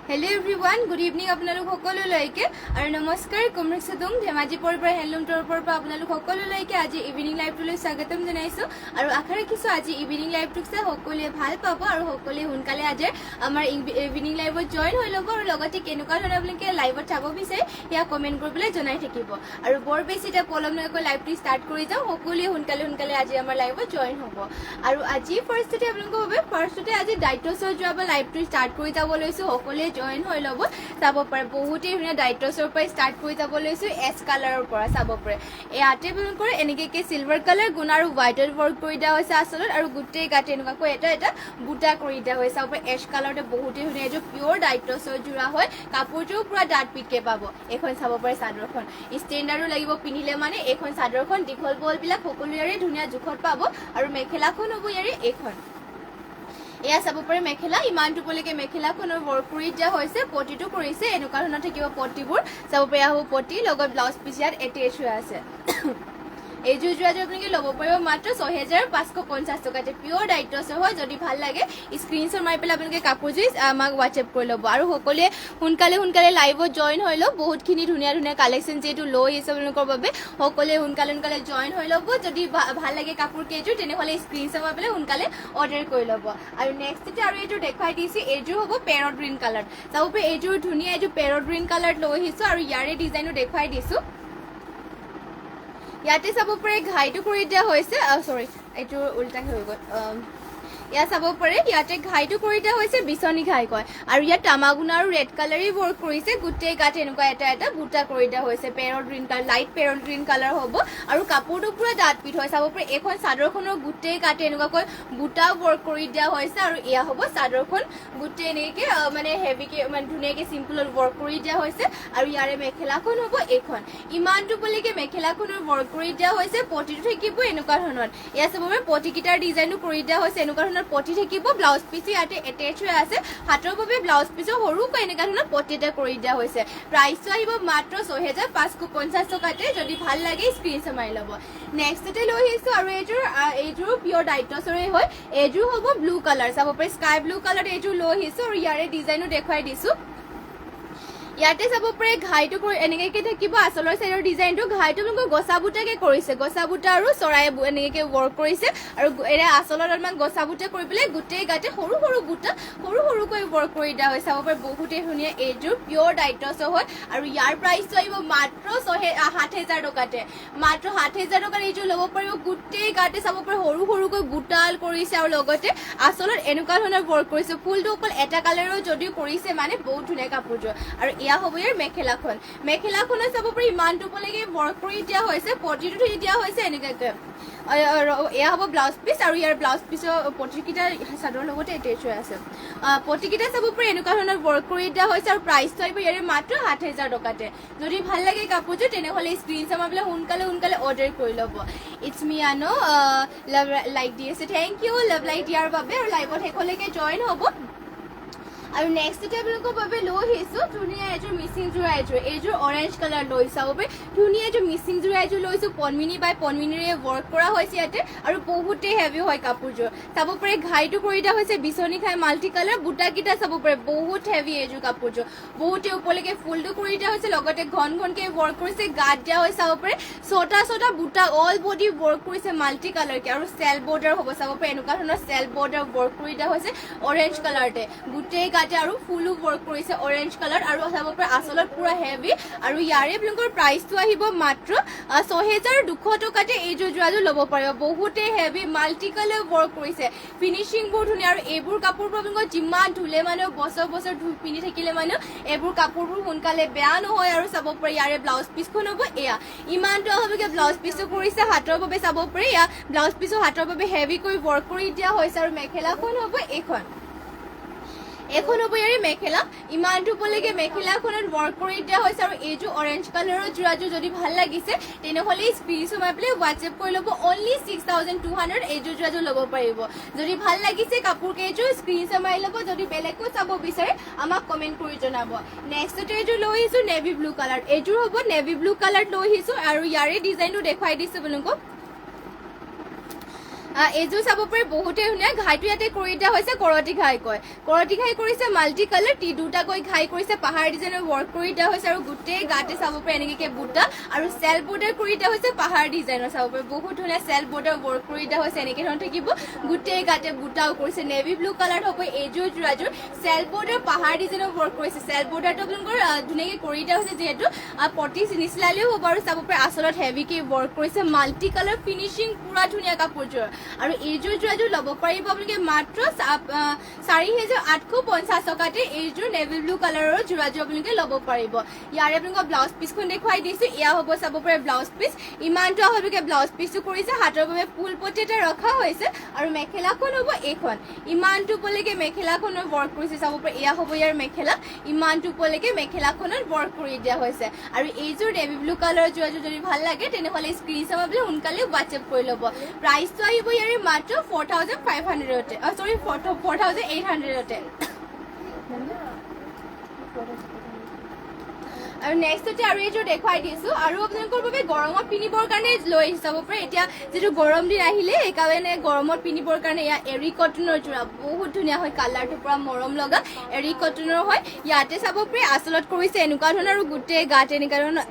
Hello everyone, good evening আপোনালোক সকলোলৈকে আৰু নমস্কাৰ কুমৰসদম ধেমাজি পৰিবাৰ হেলুম টৰপৰ পৰা আপোনালোক সকলোলৈকে আজি ইভিনিং লাইভটোলৈ স্বাগতম জনাইছো আৰু আশা ৰাখিছো আজি ইভিনিং লাইভটোক চাই সকলোৱে ভাল পাব আৰু সকলোৱে সোনকালে আজি আমাৰ ইভিনিং লাইভত জয়েন হৈ ল'ব আৰু লগতে কেনেকুৱা ধৰণৰ আপোনালোকে লাইভত চাব বিচাৰে সেয়া কমেণ্ট কৰিবলৈ জনাই থাকিব আৰু বৰ বেছি এটা পলম নকৰি লাইভটো ষ্টাৰ্ট কৰি যাওঁ সকলোৱে সোনকালে আজি আমাৰ লাইভত জয়েন হ'ব আৰু আজি ফাৰ্ষ্টতে আপোনালোকৰ বাবে ফাৰ্ষ্টতে আজি ডাইটছৰ যোৱা লাইভটো ষ্টাৰ্ট কৰি যাব লৈছো সকলোৱে জয়েন হৈ ল'ব চাব পাৰে বহুতেই ধুনীয়া ডাইটছৰ পৰা ষ্টাৰ্ট কৰি যাব লৈছো এছ কালাৰৰ পৰা চাব পাৰে ইয়াতে আপোনালোকৰ এনেকৈ চিলভাৰ কালাৰ গুণ আৰু হোৱাইটৰ ৱৰ্ক কৰি দিয়া হৈছে আচলত আৰু গোটেই গাতে এনেকুৱাকৈ এটা বুটা কৰি দিয়া হৈছে চাব পাৰে এছ কালাৰতে বহুতেই ধুনীয়া এইটো পিয়ৰ ডাইটছৰ যোৰা হয় কাপোৰটোও পুৰা ডাঠ পিটকে পাব এখন চাব পাৰে চাদৰখন ষ্টেণ্ডাৰ্ডো লাগিব পিন্ধিলে মানে এইখন চাদৰখন দীঘল বলবিলাক সকলোৰে ধুনীয়া জোখত পাব আৰু মেখেলাখন হ'ব ইয়াৰে এইখন এয়া চাব পাৰে মেখেলা ইমানটোলৈকে মেখেলাখনৰ ৱৰ্ক কৰি দিয়া হৈছে পটিটো কৰিছে এনেকুৱা ধৰণৰ থাকিব পটিবোৰ চাব পাৰে হ'ব পটি লগত ব্লাউজ পিচ ইয়াত এটেচ হৈ আছে এইযোৰ যোৱাযোৰ আপোনালোকে ল'ব পাৰিব মাত্ৰ 6550 টকাতে পিয়ৰ ডাইটছৰ হয় যদি ভাল লাগে স্ক্ৰীনশ্বট মাৰি পেলাই আপোনালোকে কাপোৰযোৰ আমাক হোৱাটছএপ কৰি ল'ব আৰু সকলোৱে সোনকালে লাইভত জইন হৈ লওক বহুতখিনি ধুনীয়া কালেকশ্যন যিহেতু লৈ আহিছে আপোনালোকৰ বাবে সকলোৱে সোনকালে জইন হৈ ল'ব যদি ভাল লাগে কাপোৰ কেইযোৰ তেনেহ'লে স্ক্ৰীনশ্বট মাৰি পেলাই সোনকালে অৰ্ডাৰ কৰি ল'ব আৰু নেক্সটতে আৰু এইযোৰ দেখুৱাই দিছোঁ এইযোৰ হ'ব পেৰট গ্ৰীণ কালাৰ চাব পাৰে এইযোৰ ধুনীয়া এইযোৰ পেৰট গ্ৰীণ কালাৰত লৈ আহিছোঁ আৰু ইয়াৰে ডিজাইনো দেখুৱাই দিছোঁ ইয়াতে চাব পাৰে ঘাইটো কৰি দিয়া হৈছে সৰি এইটো উল্টাকে হৈ গ'ল ইয়াত চাব পাৰে ইয়াতে ঘাইটো কৰি দিয়া হৈছে বিচনী ঘাই কয় আৰু ইয়াত তামাগুনা আৰু ৰেড কালাৰেই ৱৰ্ক কৰিছে গোটেই গাতে এনেকুৱা এটা বুটা কৰি দিয়া হৈছে parrot green colour light parrot green colour হ'ব আৰু কাপোৰটো পুৰা ডাঠ পিঠ হয় চাব পাৰে এইখন চাদৰখনৰ গোটেই গাতে এনেকুৱাকৈ বুটা ৱৰ্ক কৰি দিয়া হৈছে আৰু এয়া হ'ব চাদৰখন গোটেই এনেকৈ মানে হেভিকে মানে ধুনীয়াকৈ চিম্পলত ৱৰ্ক কৰি দিয়া হৈছে আৰু ইয়াৰে মেখেলাখন হ'ব এইখন ইমানটোলৈকে মেখেলাখনৰ ৱৰ্ক কৰি দিয়া হৈছে পটিটো থাকিব এনেকুৱা ধৰণৰ এয়া চাব পাৰে পটিকেইটাৰ ডিজাইনো কৰি দিয়া হৈছে এনেকুৱা ধৰণৰ পটি থাকিব ব্লাউজ পিচো ইয়াতে এটেচ হৈ আছে হাতৰ বাবে ব্লাউজ পিচো সৰুকৈ এনেকুৱা ধৰণৰ পটি এটা কৰি দিয়া হৈছে প্ৰাইচটো আহিব মাত্ৰ 6550 টকাতে যদি ভাল লাগে স্ক্ৰীনশ্বট মাৰি ল'ব নেক্সটতে লৈ আহিছোঁ আৰু এইযোৰ পিয়ৰ ডাইটছৰে হয় এইযোৰ হ'ব ব্লু কালাৰ চাব পাৰে স্কাই ব্লু কালাৰ এইযোৰ লৈ আহিছোঁ আৰু ইয়াৰে ডিজাইনো দেখুৱাই দিছোঁ ইয়াতে চাব পাৰে ঘাইটো কৰি এনেকৈ থাকিব আচলৰ চাইডৰ ডিজাইনটো ঘাইটো আপোনালোকৰ গছা বুটাকে কৰিছে গছা বুটা আৰু চৰাই এনেকৈ ৱৰ্ক কৰিছে আৰু এয়া আচলত অলপমান গছা বুটা কৰি পেলাই গোটেই গাতে সৰু বুটা সৰুকৈ ৱৰ্ক কৰি দিয়া হয় চাব পাৰে বহুতেই ধুনীয়া এইযোৰ পিয়ৰ ডাইটছ হয় আৰু ইয়াৰ প্ৰাইচটো আহিব মাত্ৰ 7000 টকাতে মাত্ৰ 7000 টকাত এইযোৰ ল'ব পাৰিব গোটেই গাতে চাব পাৰে সৰুকৈ বুটাল কৰিছে আৰু লগতে আচলত এনেকুৱা ধৰণৰ ৱৰ্ক কৰিছে ফুলটো অকল এটা কালাৰৰ যদিও কৰিছে মানে বহুত ধুনীয়া কাপোৰযোৰ আৰু এয়া হ'ব ইয়াৰ মেখেলাখনত চাব পাৰি ইমানটোলৈকে ৱৰ্ক কৰি দিয়া হৈছে পটিটো ধৰি দিয়া হৈছে এনেকুৱাকৈ এয়া হ'ব ব্লাউজ পিচ আৰু ইয়াৰ ব্লাউজ পিচৰ পটিকেইটা চাদৰৰ লগতে এটেচ হৈ আছে পটিকেইটা চাব পাৰি এনেকুৱা ধৰণৰ ৱৰ্ক কৰি দিয়া হৈছে আৰু প্ৰাইচটো আহিব ইয়াৰে মাত্ৰ 7000 টকাতে যদি ভাল লাগে কাপোৰযোৰ তেনেহ'লে স্ক্ৰীনশ্বট মাৰি পেলাই সোনকালে অৰ্ডাৰ কৰি ল'ব ইটছ মি আনো লাভ লাইক দি আছে থেংক ইউ লাভ লাইক দিয়াৰ বাবে আৰু লাইভত শেষলৈকে জইন হ'ব আৰু নেক্সটতে আপোনালোকৰ বাবে লৈ আহিছোঁ ধুনীয়া এযোৰ মিচিং যোৰা এইযোৰ অৰেঞ্জ কালাৰ লৈ চাব পাৰি ধুনীয়া এযোৰ মিচিং যোৰা এযোৰ লৈছোঁ পদ্মিনী বাই পদ্মিনীৰে ৱৰ্ক কৰা হৈছে ইয়াতে আৰু বহুতেই হেভি হয় কাপোৰযোৰ চাব পাৰে ঘাইটো কৰি দিয়া হৈছে বিচনী ঘাই মাল্টি কালাৰ বুটাকেইটা চাব পাৰে বহুত হেভি এইযোৰ কাপোৰযোৰ বহুতে ওপৰলৈকে ফুলটো কৰি দিয়া হৈছে লগতে ঘনকৈ ৱৰ্ক কৰিছে গাত দিয়া হৈ চাব পাৰে ছটা বুটা অল বডি ৱৰ্ক কৰিছে মাল্টি কালাৰকে আৰু চেল বৰ্ডাৰ হ'ব চাব পাৰে এনেকুৱা ধৰণৰ চেল বৰ্ডাৰ ৱৰ্ক কৰি দিয়া হৈছে অৰেঞ্জ কালাৰতে গোটেই গাতে আৰু ফুলো ৱৰ্ক কৰিছে অৰেঞ্জ কালাৰ আৰু চাব পাৰে আচলত পুৰা হেভি আৰু ইয়াৰে আপোনালোকৰ প্ৰাইচটো আহিব মাত্ৰ 6200 টকাতে এইযোৰ যোৱাযোৰ ল'ব পাৰিব বহুতেই হেভি মাল্টি কালাৰ ৱৰ্ক কৰিছে ফিনিচিংবোৰ ধুনীয়া আৰু এইবোৰ কাপোৰবোৰ আপোনালোকৰ যিমান ধুলে মানুহ বছৰ পিন্ধি থাকিলে মানুহ এইবোৰ কাপোৰবোৰ সোনকালে বেয়া নহয় আৰু চাব পাৰে ইয়াৰে ব্লাউজ পিচখন হ'ব এয়া ইমানটো হ'বগৈ ব্লাউজ পিচো কৰিছে হাতৰ বাবে চাব পাৰে এয়া ব্লাউজ পিচো হাতৰ বাবে হেভিকৈ ৱৰ্ক কৰি দিয়া হৈছে আৰু মেখেলাখন হ'ব এইখন হ'ব ইয়াৰে মেখেলা ইমানটোলৈকে মেখেলাখনত ৱৰ্ক কৰি দিয়া হৈছে আৰু এইযোৰ অৰেঞ্জ কালাৰৰ যোৰাযোৰ যদি ভাল লাগিছে তেনেহ'লে স্ক্ৰীনশ্বট মাৰি পেলাই হোৱাটছএপ কৰি ল'ব অনলি 6200 এইযোৰ যোৰাযোৰ ল'ব পাৰিব যদি ভাল লাগিছে কাপোৰ কেইযোৰ স্ক্ৰীনশ্বট মাৰি ল'ব যদি বেলেগকৈ চাব বিচাৰে আমাক কমেণ্ট কৰি জনাব নেক্সটতে এইযোৰ লৈ আহিছোঁ নেভি ব্লু কালাৰ এইযোৰ হ'ব নেভি ব্লু কালাৰ লৈ আহিছোঁ আৰু ইয়াৰে ডিজাইনটো দেখুৱাই দিছোঁ আপোনালোকক এইযোৰ চাব পাৰি বহুতে ধুনীয়া ঘাইটো ইয়াতে কৰি দিয়া হৈছে কৰতি ঘাই কয় কৰতি ঘাই কৰিছে মাল্টি কালাৰ দুটাকৈ ঘাই কৰিছে পাহাৰ ডিজাইনৰ ৱৰ্ক কৰি দিয়া হৈছে আৰু গোটেই গাতে চাব পাৰি এনেকৈ বুটা আৰু চেল্ফ বৰ্ডাৰ কৰি দিয়া হৈছে পাহাৰ ডিজাইনৰ চাব পাৰি বহুত ধুনীয়া চেল্ফ বৰ্ডাৰ ৱৰ্ক কৰি দিয়া হৈছে এনেকৈ ধৰণৰ থাকিব গোটেই গাতে বুটাও কৰিছে নেভি ব্লু কালাৰ হ'ব এইযোৰ যোৰাযোৰ চেল্ফ বৰ্ডাৰ পাহাৰ ডিজাইনৰ ৱৰ্ক কৰিছে চেল্ফ বৰ্ডাৰটো আপোনালোকৰ ধুনীয়াকৈ কৰি দিয়া হৈছে যিহেতু পটি নিচিলালেও হ'ব আৰু চাব পাৰি আচলত হেভিকৈ ৱৰ্ক কৰিছে মাল্টি কালাৰ ফিনিচিং পুৰা ধুনীয়া কাপোৰযোৰ আৰু এইযোৰ যোৰাযোৰ ল'ব পাৰিব আপোনালোকে মাত্ৰ 4,850 টকাতে এইযোৰ নেভি ব্লু কালাৰৰ যোৰাযোৰ আপোনালোকে ল'ব পাৰিব ইয়াৰে আপোনালোকক ব্লাউজ পিচখন দেখুৱাই দিছো এয়া হ'ব চাব পাৰে ব্লাউজ পিচ ইমানটো আপোনালোকে ব্লাউজ পিচটো কৰিছে হাতৰ বাবে ফুল পটি এটা ৰখা হৈছে আৰু মেখেলাখন হ'ব এইখন ইমানটো পলৈকে মেখেলাখনৰ ৱৰ্ক কৰিছে চাব পাৰে এয়া হ'ব ইয়াৰ মেখেলা ইমানটো পলৈকে মেখেলাখনত ৱৰ্ক কৰি দিয়া হৈছে আৰু এইযোৰ নেভি ব্লু কালাৰৰ যোৰাযোৰ যদি ভাল লাগে তেনেহ'লে স্ক্ৰীনশ্বট মাৰি সোনকালে হোৱাটছএপ কৰি ল'ব প্ৰাইচটো আহিব ইয়াৰে মাত্ৰ 4,500তে সৰি 4,800তে আৰু নেক্সটতে আৰু এইযোৰ দেখুৱাই দিছো আৰু আপোনালোকৰ বাবে গৰমত পিন্ধিবৰ কাৰণে লৈ চাব পাৰে এতিয়া যিটো গৰম দিন আহিলে সেইকাৰণে গৰমত পিন্ধিবৰ কাৰণে এয়া এৰি কটনৰ যোৰা বহুত ধুনীয়া হয় কালাৰটো পুৰা মৰম লগা এৰি কটনৰ হয় ইয়াতে চাব পাৰে আচলত কৰিছে এনেকুৱা ধৰণৰ আৰু গোটেই গাত এনেকুৱা ধৰণৰ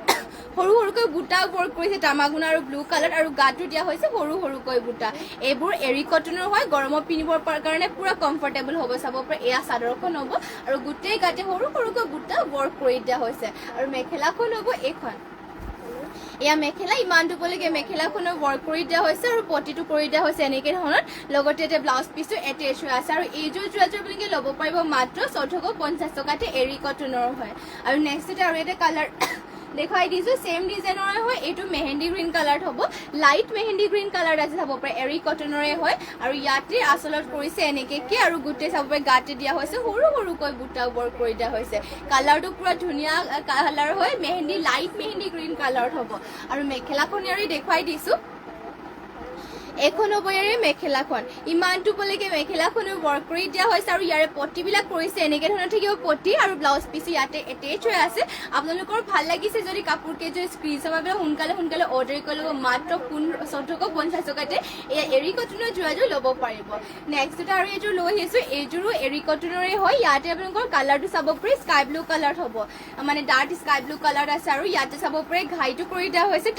সৰু সৰুকৈ বুটা ৱৰ্ক কৰিছে তামাগুনা আৰু ব্লু কালাৰ আৰু গাটো দিয়া হৈছে সৰু সৰুকৈ বুটা এইবোৰ এৰি কটনৰ হয় গৰমত পিন্ধিবৰ কাৰণে পুৰা কমফৰ্টেবল হ'ব চাব পাৰে এয়া চাদৰখন হ'ব আৰু গোটেই গাতে সৰু সৰুকৈ বুটা ৱৰ্ক কৰি দিয়া হৈছে আৰু মেখেলাখন হ'ব এইখন এয়া মেখেলা ইমানটো পলৈকে মেখেলাখনৰ ৱৰ্ক কৰি দিয়া হৈছে আৰু পটিটো কৰি দিয়া হৈছে এনেকৈ ধৰণৰ লগতে এতিয়া ব্লাউজ পিচটো এটেচ হৈ আছে আৰু এইযোৰ যোৰাযোৰ আপোনালোকে ল'ব পাৰিব মাত্ৰ 450 টকাতে এৰি কটনৰ হয় আৰু নেক্সটতে আৰু এটা কালাৰ দেখুৱাই দিছো সেম ডিজাইনৰ হয় এইটো মেহেন্দি গ্ৰীণ কালাৰ হ'ব লাইট মেহেন্দি গ্ৰীণ কালাৰ আছে চাব পাৰে এৰি কটনৰে হয় আৰু ইয়াতে আচলত কৰিছে এনেকৈ কি আৰু গোটেই চাব পাৰে গাতে দিয়া হৈছে সৰু সৰুকৈ বুটা ৱৰ্ক কৰি দিয়া হৈছে কালাৰটো পুৰা ধুনীয়া কালাৰ হয় মেহেন্দি লাইট মেহেন্দি গ্ৰীণ কালাৰত হ'ব আৰু মেখেলাখন ইয়াৰে দেখুৱাই দিছো এখন হ'ব ইয়াৰে মেখেলাখন ইমানটো পলৈকে মেখেলাখনো ৱৰ্ক কৰি দিয়া হৈছে আৰু ইয়াৰে পটিবিলাক কৰিছে এনেকৈ ধৰণৰ থাকিব পটি আৰু ব্লাউজ পিচ ইয়াতে এটেচ হৈ আছে আপোনালোকৰ ভাল লাগিছে যদি কাপোৰ কেইযোৰ স্ক্ৰীনশ্বট মাৰি সোনকালে সোনকালে অৰ্ডাৰ কৰি ল'ব মাত্ৰ 450 টকাতে এয়া এৰি কটনৰ যোৰাযোৰ ল'ব পাৰিব নেক্সটতে আৰু এইযোৰ লৈ আহিছো এইযোৰো এৰি কটনৰে হয় ইয়াতে আপোনালোকৰ কালাৰটো চাব পাৰি স্কাই ব্লু কালাৰ হ'ব মানে ডাৰ্ক স্কাই ব্লু কালাৰ আছে আৰু ইয়াতে চাব পাৰি ঘাইটো কৰি দিয়া হৈছে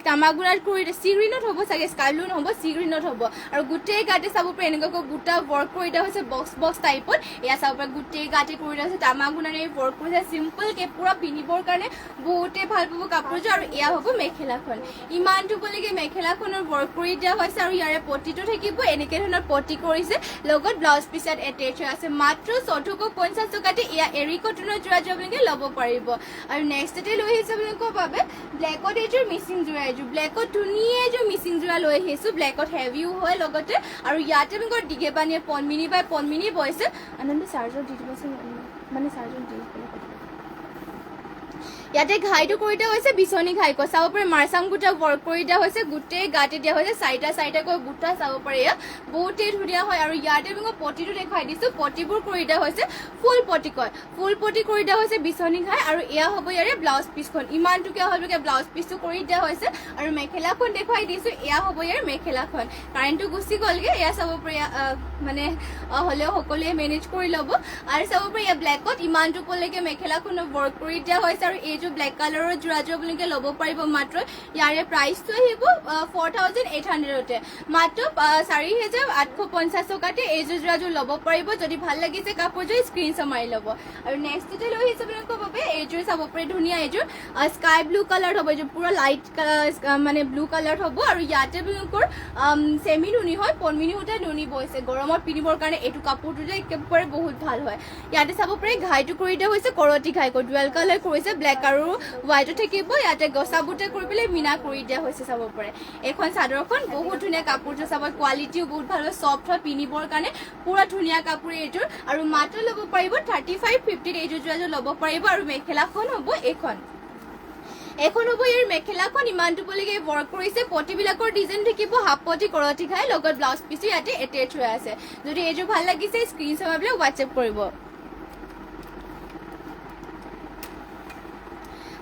তামাগুনাত কৰি চি গ্ৰীণত হ'ব চাগে স্কাই ব্লু নহ'ব চি গ্ৰীণত হ'ব আৰু গোটেই গাতে চাব পাৰে এনেকুৱাকৈ বুটা ৱৰ্ক কৰি দিয়া হৈছে বক্স টাইপত এয়া চাব পাৰে গোটেই গাতে কৰি দিয়া হৈছে তামাগুনাৰে ৱৰ্ক কৰিছে চিম্পলকৈ পুৰা পিন্ধিবৰ কাৰণে বহুতে ভাল পাব কাপোৰযোৰ আৰু এয়া হ'ব মেখেলাখন ইমানটো পলৈকে মেখেলাখনৰ ৱৰ্ক কৰি দিয়া হৈছে আৰু ইয়াৰে পটিটো থাকিব এনেকৈ ধৰণৰ পটি কৰিছে লগত ব্লাউজ পিচ ইয়াত এটেচ হৈ আছে মাত্ৰ 450 টকাতে এয়া এৰি কটনৰ যোৰাযোৰ আপোনালোকে ল'ব পাৰিব আৰু নেক্সটতে লৈ আহিছে আপোনালোকৰ বাবে ব্লেকত এইযোৰ মিচিং যোৰা এইযোৰ ব্লেকত ধুনীয়া এযোৰ মিচিং যোৰা লৈ আহিছো ব্লেকত হেভিও হয় লগতে আৰু ইয়াতে আপোনালোকৰ দীঘে বানিয়ে 5 মিনি বাই 5 মিনি বৈছে আনন্দ চাৰ্জৰ দি দিবচোন মানে চাৰ্জৰ দি ইয়াতে ঘাইটো কৰি দিয়া হৈছে বিচনী ঘাই কৈ চাব পাৰে মাৰ্চাং বুটা ৱৰ্ক কৰি দিয়া হৈছে গোটেই গাতে দিয়া হৈছে চাৰিটাকৈ বুটা চাব পাৰে এয়া বহুতেই ধুনীয়া হয় আৰু ইয়াতে মই পটিটো দেখুৱাই দিছো পটিবোৰ কৰি দিয়া হৈছে ফুল পটি কয় ফুল পটি কৰি দিয়া হৈছে বিচনী ঘাই আৰু এয়া হ'ব ইয়াৰে ব্লাউজ পিচখন ইমানটোকে হ'লকে ব্লাউজ পিচটো কৰি দিয়া হৈছে আৰু মেখেলাখন দেখুৱাই দিছো এয়া হ'ব ইয়াৰ মেখেলাখন কাৰেণ্টটো গুচি গ'লগে এয়া চাব পাৰে মানে হ'লেও সকলোৱে মেনেজ কৰি ল'ব আৰু চাব পাৰে এয়া ব্লেকত ইমানটো পলৈকে মেখেলাখনৰ ৱৰ্ক কৰি দিয়া হৈছে আৰু এইযোৰ ব্লেক কালাৰৰ যোৰাযোৰ আপোনালোকে ল'ব পাৰিব মাত্ৰ ইয়াৰে প্ৰাইচটো আহিব 4,800তে মাত্ৰ 4,850 টকাতে এইযোৰ যোৰাযোৰ ল'ব পাৰিব যদি ভাল লাগিছে কাপোৰযোৰ স্ক্ৰীনশ্বট মাৰি ল'ব আৰু নেক্সটতে লৈ আহিছে আপোনালোকৰ বাবে এইযোৰ চাব পাৰে ধুনীয়া এইযোৰ স্কাই ব্লু কালাৰ হ'ব এইযোৰ পুৰা লাইট মানে ব্লু কালাৰ হ'ব আৰু ইয়াতে আপোনালোকৰ চেমি নুনি হয় 5 মিনি সূতা নুনি বৈছে গৰমত পিন্ধিবৰ কাৰণে এইটো কাপোৰটো যে একেবাৰে বহুত ভাল হয় ইয়াতে চাব পাৰে ঘাইটো কৰি দিয়া হৈছে কৰতি ঘাই ডুৱেল কালাৰ কৰিছে ব্লেক আৰু হোৱাইটো থাকিব ইয়াতে গছা বুটা কৰি পেলাই মিনা কৰি দিয়া হৈছে চাব পাৰে এখন চাদৰখন বহুত ধুনীয়া কাপোৰযোৰ চাব কোৱালিটিও বহুত ভাল হয় চফ্ট হয় পিন্ধিবৰ কাৰণে পুৰা ধুনীয়া কাপোৰ এইযোৰ আৰু মাত্ৰ ল'ব পাৰিব 3550 এইযোৰ যোৰাযোৰ ল'ব পাৰিব আৰু মেখেলাখন হ'ব এইখন হ'ব ইয়াৰ মেখেলাখন ইমানটো পলৈকে ৱৰ্ক কৰিছে পটিবিলাকৰ ডিজাইন থাকিব হাফ পটি কৰতি ঘাই লগত ব্লাউজ পিচো ইয়াতে এটেচ হৈ আছে যদি এইযোৰ ভাল লাগিছে স্ক্ৰীনশ্বট মাৰি হোৱাটছএপ কৰিব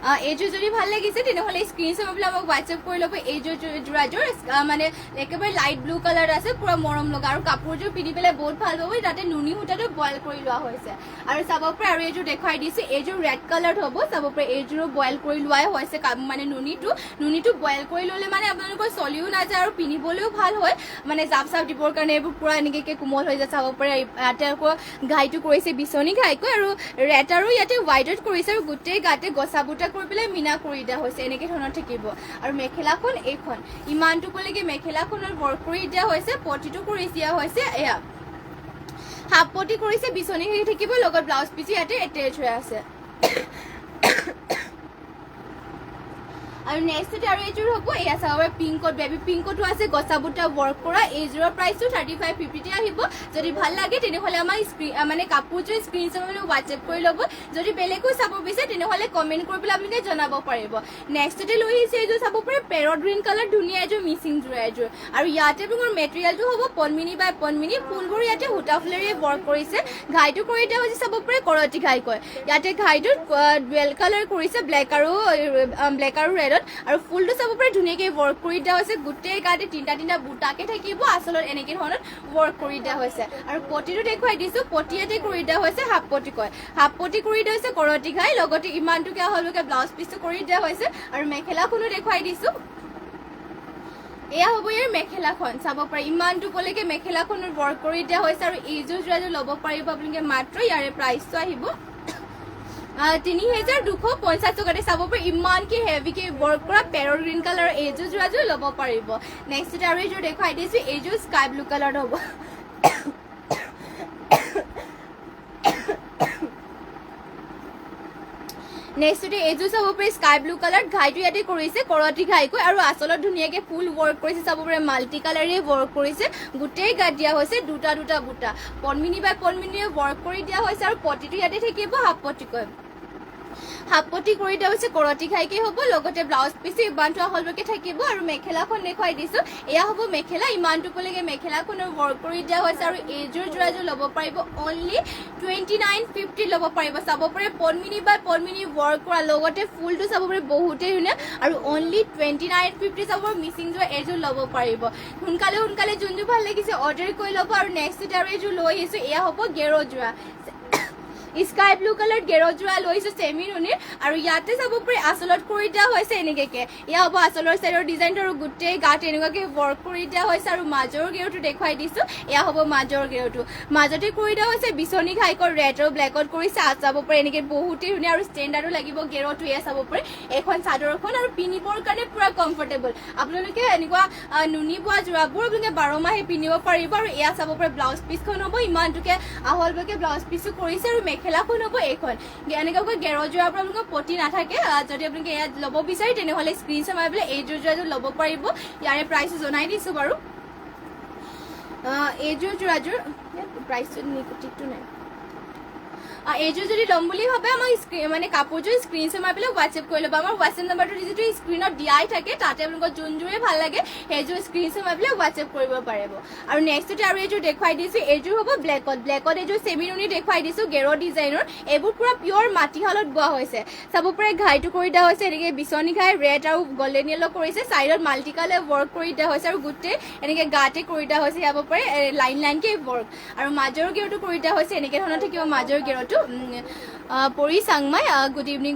এইযোৰ যদি ভাল লাগিছে তেনেহ'লে স্ক্ৰীনশ্বট মাৰি আমাক হোৱাটছএপ কৰি ল'ব। এইযোৰ যোৰাযোৰ মানে একেবাৰে লাইট ব্লু কালাৰ আছে, পুৰা মৰম লগা আৰু কাপোৰযোৰ পিন্ধি পেলাই বহুত ভাল পাব। তাতে নুনি সূতাটো বইল কৰি লোৱা হৈছে আৰু চাব পাৰে। আৰু এইযোৰ দেখুৱাই দিছো, এইযোৰ ৰেড কালাৰ হ'ব। চাব পাৰে এইযোৰো বইল কৰি লোৱাই হৈছে, মানে নুনিটো বইল কৰি ল'লে মানে আপোনালোকৰ চলিও নাযায় আৰু পিন্ধিবলৈও ভাল হয়, মানে জাপ চাপ দিবৰ কাৰণে এইবোৰ পুৰা এনেকে কোমল হৈ যায়। চাব পাৰে ইয়াতে আকৌ ঘাইটো কৰিছে বিচনী ঘাইকৈ আৰু ৰেড আৰু ইয়াতে হোৱাইটত কৰিছে আৰু গোটেই গাতে গছা বুটা কৰি পেলাই মিনা কৰি দিয়া হৈছে, এনেকে ধৰণৰ থাকিব। আৰু মেখেলাখন এইখন ইমানটোলৈকে মেখেলাখনত ৱৰ্ক কৰি দিয়া হৈছে, পটিটো কৰি দিয়া হৈছে, এয়া হাফ পটি কৰিছে, বিচনী ঘাই থাকিব, লগত ব্লাউজ পিচ ইয়াতে এটেচ হৈ আছে। আৰু নেক্সট আৰু এইযোৰ হ'ব, এয়া চাব পাৰে পিংকত, বেবী পিংকতো আছে গছা বুটা ৱৰ্ক কৰা। এইযোৰৰ প্ৰাইচটো 3550 আহিব। যদি ভাল লাগে তেনেহ'লে আমাৰ মানে কাপোৰযোৰ স্ক্ৰীনশ্বট মাৰি হোৱাটছএপ কৰি ল'ব। যদি বেলেগো চাব বিচাৰে তেনেহ'লে কমেণ্ট কৰি পেলাই আপোনালোকে জনাব পাৰিব। নেক্সটতে লৈ আহিছে এইযোৰ চাব পাৰে পেৰট গ্ৰীণ কালাৰ, ধুনীয়া এযোৰ মিচিং যোৰা এযোৰ। আৰু ইয়াতে আপোনাৰ মেটেৰিয়েলটো হ'ব পদ্মিনী বাই পদ্মিনী, ফুলবোৰ ইয়াতে সূতা ফুলেৰে ৱৰ্ক কৰিছে। ঘাইটো কৰি দিয়া হৈছে চাব পাৰে কৰতি ঘাই কয়। ইয়াতে ঘাইটোত ডুৱেল কালাৰ কৰিছে, ব্লেক আৰু ৰেড আৰু ফুলটো চাব পাৰে ধুনীয়াকে ৱৰ্ক কৰি দিয়া হৈছে। গোটেই গাতে তিনিটা বুটাকে থাকিব, আচলত এনেকে ধৰণত ৱৰ্ক কৰি দিয়া হৈছে। আৰু পটিটো দেখুৱাই দিছো, পটি ইয়াতে কৰি দিয়া হৈছে, হাফ পটি কয়, হাফ পটি কৰি দিয়া হৈছে কৰতি ঘাই, লগতে ইমানটোকে হ'লকে ব্লাউজ পিচটো কৰি দিয়া হৈছে। আৰু মেখেলাখনো দেখুৱাই দিছো, এয়া হ'ব ইয়াৰ মেখেলাখন। চাব পাৰে ইমানটোলৈকে মেখেলাখনত ৱৰ্ক কৰি দিয়া হৈছে। আৰু এইযোৰ যোৰাযোৰ ল'ব পাৰিব আপোনালোকে, মাত্ৰ ইয়াৰে প্ৰাইচটো আহিব 3250 টকাতে। চাব পাৰে ইমানকে হেভিকে ৱৰ্ক কৰা পেৰট গ্ৰীণ কালাৰ এইযোৰ যোৰাযোৰ ল'ব পাৰিব। নেক্সট আৰু এইযোৰ দেখুৱাই দিছো, এইযোৰ স্কাই ব্লু কালাৰ হ'ব। নেক্সটতে এইযোৰ চাব পাৰে স্কাই ব্লু কালাৰ, ঘাইটো ইয়াতে কৰিছে কৰতি ঘাইকৈ আৰু আচলত ধুনীয়াকে ফুল ৱৰ্ক কৰিছে। চাব পাৰে মাল্টি কালাৰে ৱৰ্ক কৰিছে, গোটেই গাত দিয়া হৈছে দুটা বুটা, পদ্মিনী বাই পদ্মিনীয়ে ৱৰ্ক কৰি দিয়া হৈছে। আৰু পটিটো ইয়াতে থাকিব, হাফ পটি কয়, হাফ পটি কৰি দিয়া হৈছে, কৰতি ঘাইকে হ'ব, লগতে ব্লাউজ পিচ ইমানটো আহললৈকে থাকিব। আৰু মেখেলাখন দেখুৱাই দিছো, এয়া হ'ব মেখেলা, ইমানটোলৈকে মেখেলাখনৰ ৱৰ্ক কৰি দিয়া হৈছে। আৰু এইযোৰ যোৰাযোৰ ল'ব পাৰিব অনলি 2950 ল'ব পাৰিব। চাব পাৰে পদ্মিনী বাই পদ্মিনী ৱৰ্ক কৰা, লগতে ফুলটো চাব পাৰে বহুতেই ধুনীয়া। আৰু অনলি 2950 চাব মিচিং যোৰা এইযোৰ ল'ব পাৰিব। সোনকালে যোনযোৰ ভাল লাগিছে অৰ্ডাৰ কৰি ল'ব। আৰু নেক্সট আৰু এইযোৰ লৈ আহিছো, এয়া হ'ব গেৰ যোৰা, স্কাই ব্লু কালাৰ গেৰ যোৰা লৈছো চেমি নুনিৰ। আৰু ইয়াতে চাব পাৰে আচলত কৰি দিয়া হৈছে এনেকে, এয়া হ'ব আচলৰ চাইডৰ ডিজাইনটো আৰু গোটেই গাত এনেকুৱাকে ৱৰ্ক কৰি দিয়া হৈছে। আৰু মাজৰ গেৰটো দেখুৱাই দিছো, এয়া হ'ব মাজৰ গেৰটো, মাজতে কৰি দিয়া হৈছে বিচনী ঘাইকৰ ৰেড আৰু ব্লেকত কৰিছে। চাব পাৰে এনেকে বহুতেই ধুনীয়া আৰু ষ্টেণ্ডাৰ্ডো লাগিব গেৰটো। এয়া চাব পাৰে এখন চাদৰখন আৰু পিন্ধিবৰ কাৰণে পুৰা কমফৰ্টেবল। আপোনালোকে এনেকুৱা নুনি বোৱা যোৰাবোৰ আপোনালোকে 12 মাহে পিন্ধিব পাৰিব। আৰু এয়া চাব পাৰে ব্লাউজ পিচখন হ'ব, ইমানটোকে আহললৈকে ব্লাউজ পিচো কৰিছে। আৰু মেখেলাখন হ'ব এইখন, এনেকুৱাকৈ গেৰ যোৰাৰ পৰা আপোনালোকৰ পটি নাথাকে। যদি আপোনালোকে ইয়াত ল'ব বিচাৰে তেনেহ'লে স্ক্ৰীনশ্বট মাৰি পেলাই এইযোৰ যোৰাযোৰ ল'ব পাৰিব। ইয়াৰে প্ৰাইচটো জনাই দিছো বাৰু। এইযোৰ যোৰাযোৰ প্ৰাইচটো নিকুটিটো নাই। এইযোৰ যদি ল'ম বুলি ভাবে আমাক মানে কাপোৰযোৰ স্ক্ৰীনশ্বট মাৰি পেলাই হোৱাটছএপ কৰি ল'ব। আমাৰ হোৱাটছএপ নাম্বাৰটো যিটো স্ক্ৰীনত দিয়াই থাকে, তাতে আপোনালোকৰ যোনযোৰে ভাল লাগে সেইযোৰ স্ক্ৰীনশ্বট মাৰি পেলাই হোৱাটছএপ কৰিব পাৰিব। আৰু নেক্সটতে আৰু এইযোৰ দেখুৱাই দিছো, এইযোৰ হ'ব ব্লেকত এইযোৰ চেমি নুনি দেখুৱাই দিছো গেৰ ডিজাইনৰ। এইবোৰ পুৰা পিয়ৰ মাটিশালত বোৱা হৈছে। চাব পাৰে ঘাইটো কৰি দিয়া হৈছে এনেকে বিচনী ঘাই ৰেড আৰু গল্ডেন য়েলো কৰিছে, চাইডত মাল্টি কালাৰ ৱৰ্ক কৰি দিয়া হৈছে। আৰু গোটেই এনেকে গাতে কৰি দিয়া হৈছে, চাব পাৰে লাইনকে ৱৰ্ক। আৰু মাজৰ গেৰটো কৰি দিয়া হৈছে, এনেকে ধৰণৰ থাকিব মাজৰ গেৰটো। পৰি চাংমাই গুড ইভিনিং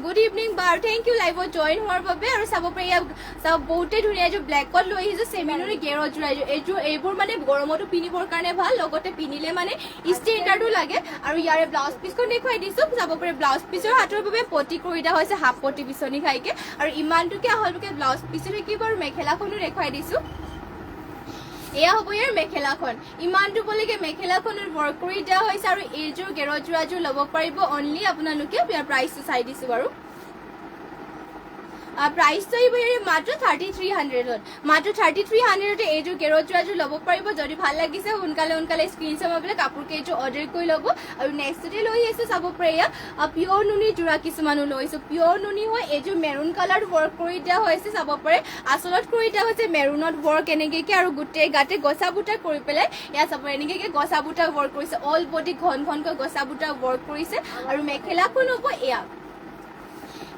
বাৰু, থেংক ইউ লাইভত জইন হোৱাৰ বাবে। আৰু চাব পাৰি চাব বহুতেই ধুনীয়া এযোৰ ব্লেকত লৈ আহিছো চেমিনুৰি গেৰ যোৰা এযোৰ। এইবোৰ মানে গৰমতো পিন্ধিবৰ কাৰণে ভাল, লগতে পিন্ধিলে মানে ষ্টেণ্ডাৰ্ডো লাগে। আৰু ইয়াৰে ব্লাউজ পিচখন দেখুৱাই দিছো, চাব পাৰি ব্লাউজ পিচৰ হাতৰ বাবে পটি কৰি দিয়া হৈছে, হাফ পটি বিচনী ঘাইকে। আৰু ইমানটোকে আহলটোকে ব্লাউজ পিচো থাকিব। আৰু মেখেলাখনো দেখুৱাই দিছো, এয়া হ'ব ইয়াৰ মেখেলাখন, ইমানটোলৈকে মেখেলাখনত ৱৰ্ক কৰি দিয়া হৈছে। আৰু এইযোৰ গেৰ যোৰাযোৰ ল'ব পাৰিব অনলি আপোনালোকে, ইয়াৰ প্ৰাইচটো চাই দিছো বাৰু। প্ৰাইচটো আহিব ইয়াৰ মাত্ৰ 3300ত, মাত্ৰ 3300তে এইযোৰ গেৰ যোৰাযোৰ ল'ব পাৰিব। যদি ভাল লাগিছে সোনকালে স্ক্ৰীনশ্বট মাৰি পেলাই কাপোৰ কেইযোৰ অৰ্ডাৰ কৰি ল'ব। আৰু নেক্সটতে লৈ আহিছো, চাব পাৰে এয়া পিয়ৰ নুনি যোৰা কিছুমানো লৈছো, পিয়ৰ নুনি হয়। এইযোৰ মেৰুন কালাৰ ৱৰ্ক কৰি দিয়া হৈছে, চাব পাৰে আচলত কৰি দিয়া হৈছে মেৰুনত ৱৰ্ক এনেকে। আৰু গোটেই গাতে গছা বুটা কৰি পেলাই এয়া চাব এনেকে গছা বুটা ৱৰ্ক কৰিছে, অল বডি ঘনকৈ গছা বুটা ৱৰ্ক কৰিছে। আৰু মেখেলাখন হ'ব এয়া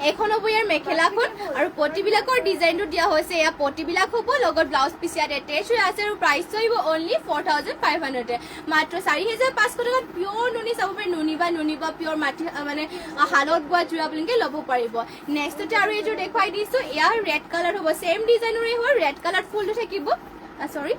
এখন হ'ব ইয়াৰ মেখেলাখন আৰু পটিবিলাকৰ ডিজাইনটো দিয়া হৈছে এয়া পটিবিলাক হ'ব লগত ব্লাউজ পিচ ইয়াত এটেচ হৈ আছে আৰু প্ৰাইচটো আহিব অনলি 4500 মাত্ৰ 4500 টকাত পিয়ৰ নুনি চাব পাৰি নুনি বা পিয়ৰ মাটি মানে হালত বোৱা যোৰা আপোনালোকে ল'ব পাৰিব নেক্সটতে আৰু এইযোৰ দেখুৱাই দিছো এয়া ৰেড কালাৰ হ'ব সেম ডিজাইনৰে হ'ব ৰেড কালাৰ ফুলটো থাকিব সৰি